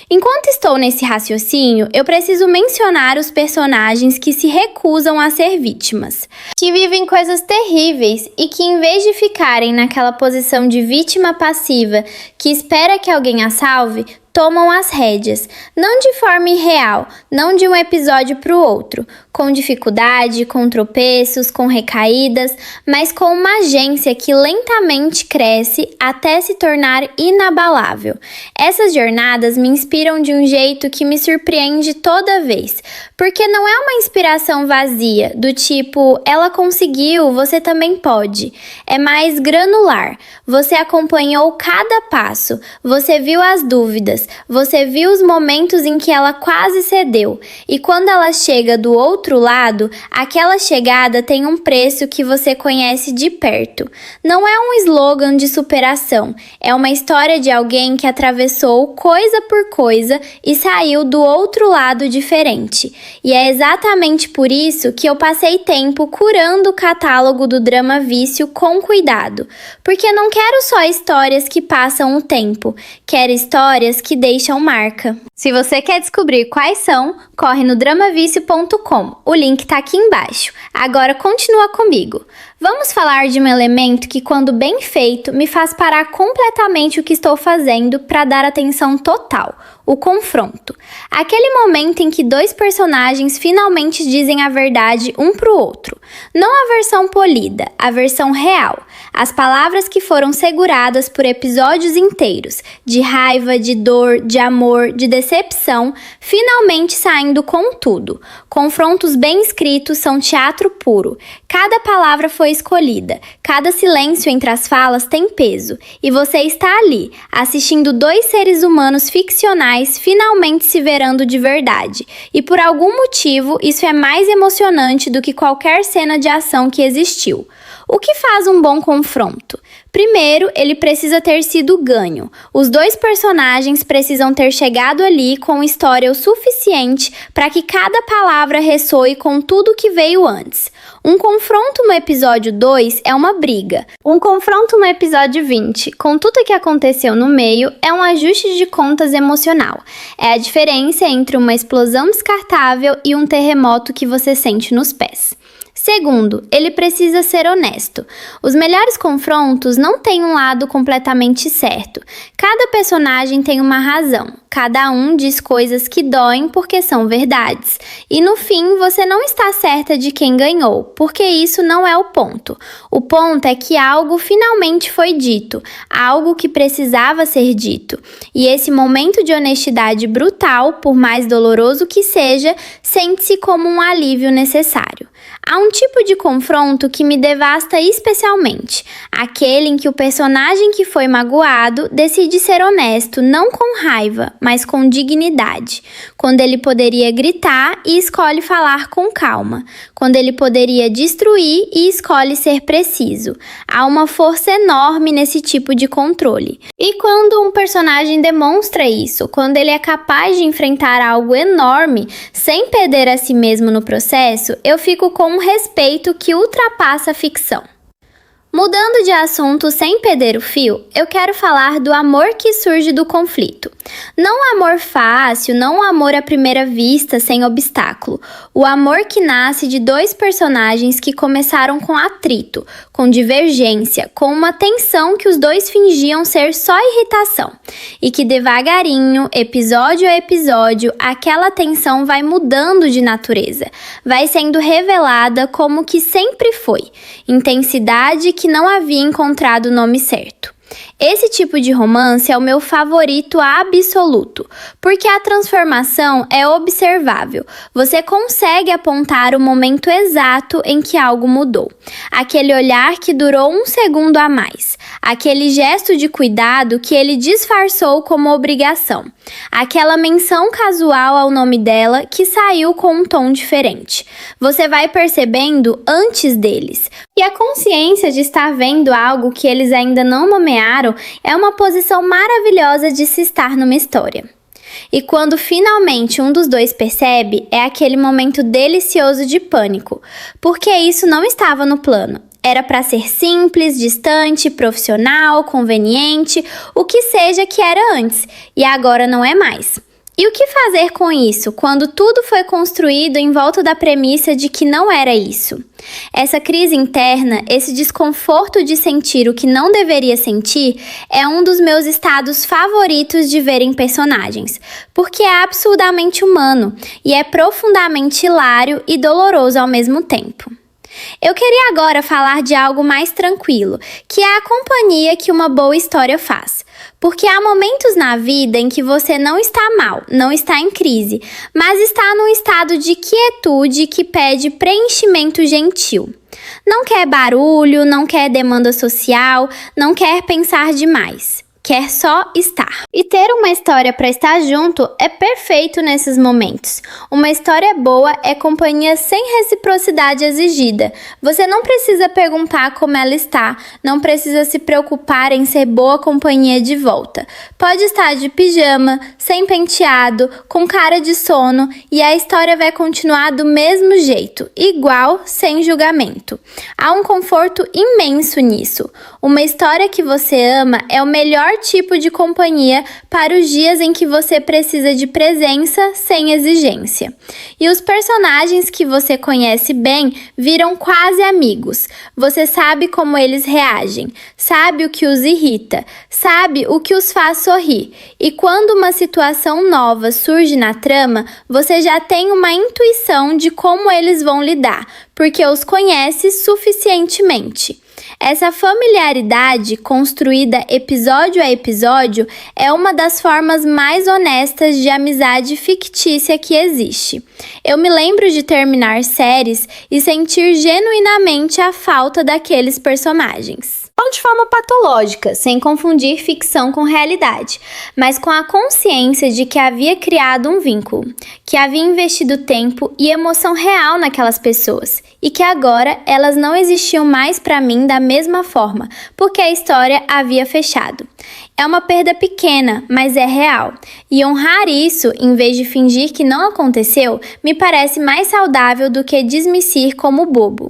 S1: Enquanto estou nesse raciocínio, eu preciso mencionar os personagens que se recusam a ser vítimas, que vivem coisas terríveis e que, em vez de ficarem naquela posição de vítima passiva que espera que alguém a salve, tomam as rédeas, não de forma irreal, não de um episódio para o outro, com dificuldade, com tropeços, com recaídas, mas com uma agência que lentamente cresce até se tornar inabalável. Essas jornadas me inspiram de um jeito que me surpreende toda vez, porque não é uma inspiração vazia, do tipo, ela conseguiu, você também pode. É mais granular. Você acompanhou cada passo, você viu as dúvidas, você viu os momentos em que ela quase cedeu, e quando ela chega do outro lado, aquela chegada tem um preço que você conhece de perto. Não é um slogan de superação, é uma história de alguém que atravessou coisa por coisa e saiu do outro lado diferente. E é exatamente por isso que eu passei tempo curando o catálogo do Drama Vício com cuidado, porque não quero só histórias que passam o tempo, quero histórias que deixam marca. Se você quer descobrir quais são, corre no dramavicio.com. O link tá aqui embaixo. Agora continua comigo. Vamos falar de um elemento que, quando bem feito, me faz parar completamente o que estou fazendo para dar atenção total: o confronto. Aquele momento em que dois personagens finalmente dizem a verdade um para o outro. Não a versão polida, a versão real. As palavras que foram seguradas por episódios inteiros, de raiva, de dor, de amor, de decepção, finalmente saindo com tudo. Confrontos bem escritos são teatro puro. Cada palavra foi escolhida, cada silêncio entre as falas tem peso, e você está ali, assistindo dois seres humanos ficcionais finalmente se verando de verdade, e por algum motivo isso é mais emocionante do que qualquer cena de ação que existiu. O que faz um bom confronto? Primeiro, ele precisa ter sido ganho. Os dois personagens precisam ter chegado ali com história o suficiente para que cada palavra ressoe com tudo que veio antes. Um confronto no episódio 2 é uma briga. Um confronto no episódio 20, com tudo que aconteceu no meio, é um ajuste de contas emocional. É a diferença entre uma explosão descartável e um terremoto que você sente nos pés. Segundo, ele precisa ser honesto. Os melhores confrontos não têm um lado completamente certo. Cada personagem tem uma razão. Cada um diz coisas que doem porque são verdades. E no fim, você não está certa de quem ganhou, porque isso não é o ponto. O ponto é que algo finalmente foi dito, algo que precisava ser dito. E esse momento de honestidade brutal, por mais doloroso que seja, sente-se como um alívio necessário. Há um tipo de confronto que me devasta especialmente, aquele em que o personagem que foi magoado decide ser honesto não com raiva, mas com dignidade, quando ele poderia gritar e escolhe falar com calma, quando ele poderia destruir e escolhe ser preciso. Há uma força enorme nesse tipo de controle. E quando um personagem demonstra isso, quando ele é capaz de enfrentar algo enorme sem perder a si mesmo no processo, eu fico com um respeito que ultrapassa a ficção. Mudando de assunto sem perder o fio, eu quero falar do amor que surge do conflito. Não o amor fácil, não o amor à primeira vista, sem obstáculo. O amor que nasce de dois personagens que começaram com atrito, com divergência, com uma tensão que os dois fingiam ser só irritação. E que devagarinho, episódio a episódio, aquela tensão vai mudando de natureza. Vai sendo revelada como que sempre foi. Intensidade que não havia encontrado o nome certo. Esse tipo de romance é o meu favorito absoluto, porque a transformação é observável. Você consegue apontar o momento exato em que algo mudou. Aquele olhar que durou um segundo a mais. Aquele gesto de cuidado que ele disfarçou como obrigação. Aquela menção casual ao nome dela que saiu com um tom diferente. Você vai percebendo antes deles. E a consciência de estar vendo algo que eles ainda não nomearam é uma posição maravilhosa de se estar numa história. E quando finalmente um dos dois percebe, é aquele momento delicioso de pânico, porque isso não estava no plano. Era para ser simples, distante, profissional, conveniente, o que seja que era antes, e agora não é mais. E o que fazer com isso, quando tudo foi construído em volta da premissa de que não era isso? Essa crise interna, esse desconforto de sentir o que não deveria sentir, é um dos meus estados favoritos de ver em personagens, porque é absurdamente humano e é profundamente hilário e doloroso ao mesmo tempo. Eu queria agora falar de algo mais tranquilo, que é a companhia que uma boa história faz. Porque há momentos na vida em que você não está mal, não está em crise, mas está num estado de quietude que pede preenchimento gentil. Não quer barulho, não quer demanda social, não quer pensar demais. Quer só estar. E ter uma história para estar junto é perfeito nesses momentos. Uma história boa é companhia sem reciprocidade exigida. Você não precisa perguntar como ela está, não precisa se preocupar em ser boa companhia de volta. Pode estar de pijama, sem penteado, com cara de sono e a história vai continuar do mesmo jeito, igual, sem julgamento. Há um conforto imenso nisso. Uma história que você ama é o melhor tipo de companhia para os dias em que você precisa de presença sem exigência. E os personagens que você conhece bem viram quase amigos. Você sabe como eles reagem, sabe o que os irrita, sabe o que os faz sorrir. E quando uma situação nova surge na trama, você já tem uma intuição de como eles vão lidar, porque os conhece suficientemente. Essa familiaridade, construída episódio a episódio, é uma das formas mais honestas de amizade fictícia que existe. Eu me lembro de terminar séries e sentir genuinamente a falta daqueles personagens. Não de forma patológica, sem confundir ficção com realidade, mas com a consciência de que havia criado um vínculo, que havia investido tempo e emoção real naquelas pessoas, e que agora elas não existiam mais para mim da mesma forma, porque a história havia fechado. É uma perda pequena, mas é real, e honrar isso, em vez de fingir que não aconteceu, me parece mais saudável do que dismissir como bobo.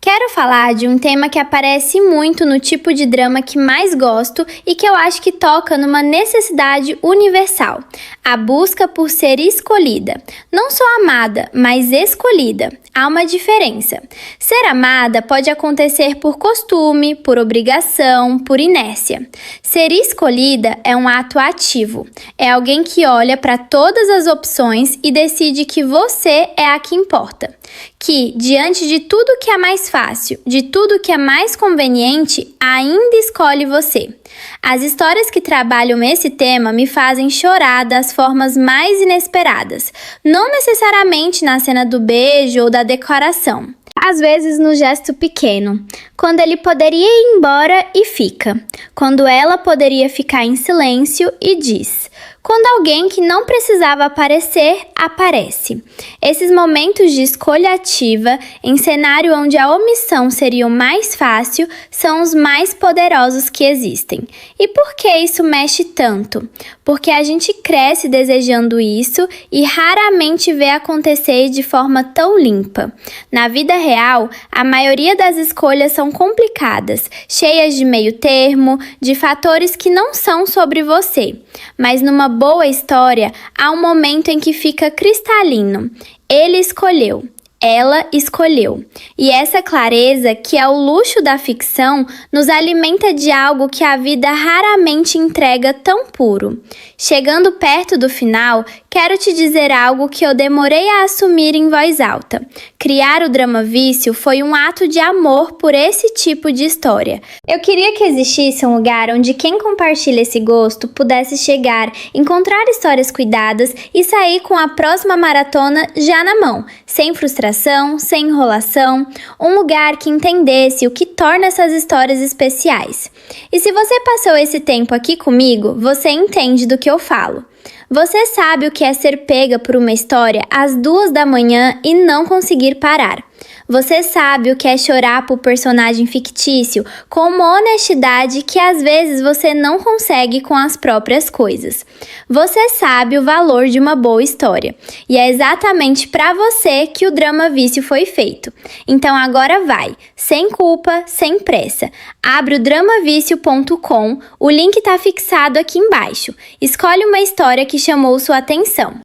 S1: Quero falar de um tema que aparece muito no tipo de drama que mais gosto e que eu acho que toca numa necessidade universal: a busca por ser escolhida. Não só amada, mas escolhida. Há uma diferença. Ser amada pode acontecer por costume, por obrigação, por inércia. Ser escolhida é um ato ativo. É alguém que olha para todas as opções e decide que você é a que importa. Que, diante de tudo que é mais fácil, de tudo que é mais conveniente, ainda escolhe você. As histórias que trabalham esse tema me fazem chorar das formas mais inesperadas, não necessariamente na cena do beijo ou da decoração. às vezes no gesto pequeno, quando ele poderia ir embora e fica, quando ela poderia ficar em silêncio e diz, quando alguém que não precisava aparecer, aparece. Esses momentos de escolha ativa, em cenário onde a omissão seria o mais fácil, são os mais poderosos que existem. E por que isso mexe tanto? Porque a gente cresce desejando isso e raramente vê acontecer de forma tão limpa. Na vida real, a maioria das escolhas são complicadas, cheias de meio termo, de fatores que não são sobre você. Mas numa boa história, há um momento em que fica cristalino. Ele escolheu. Ela escolheu. E essa clareza, que é o luxo da ficção, nos alimenta de algo que a vida raramente entrega tão puro. Chegando perto do final, quero te dizer algo que eu demorei a assumir em voz alta. Criar o Drama Vício foi um ato de amor por esse tipo de história. Eu queria que existisse um lugar onde quem compartilha esse gosto pudesse chegar, encontrar histórias cuidadas e sair com a próxima maratona já na mão, sem frustração, sem enrolação, um lugar que entendesse o que torna essas histórias especiais. E se você passou esse tempo aqui comigo, você entende do que eu falo. Você sabe o que é ser pega por uma história às 2 da manhã e não conseguir parar. Você sabe o que é chorar por personagem fictício com uma honestidade que às vezes você não consegue com as próprias coisas. Você sabe o valor de uma boa história. E é exatamente para você que o Drama Vício foi feito. Então agora vai, sem culpa, sem pressa. Abre o dramavicio.com, o link está fixado aqui embaixo. Escolhe uma história que chamou sua atenção.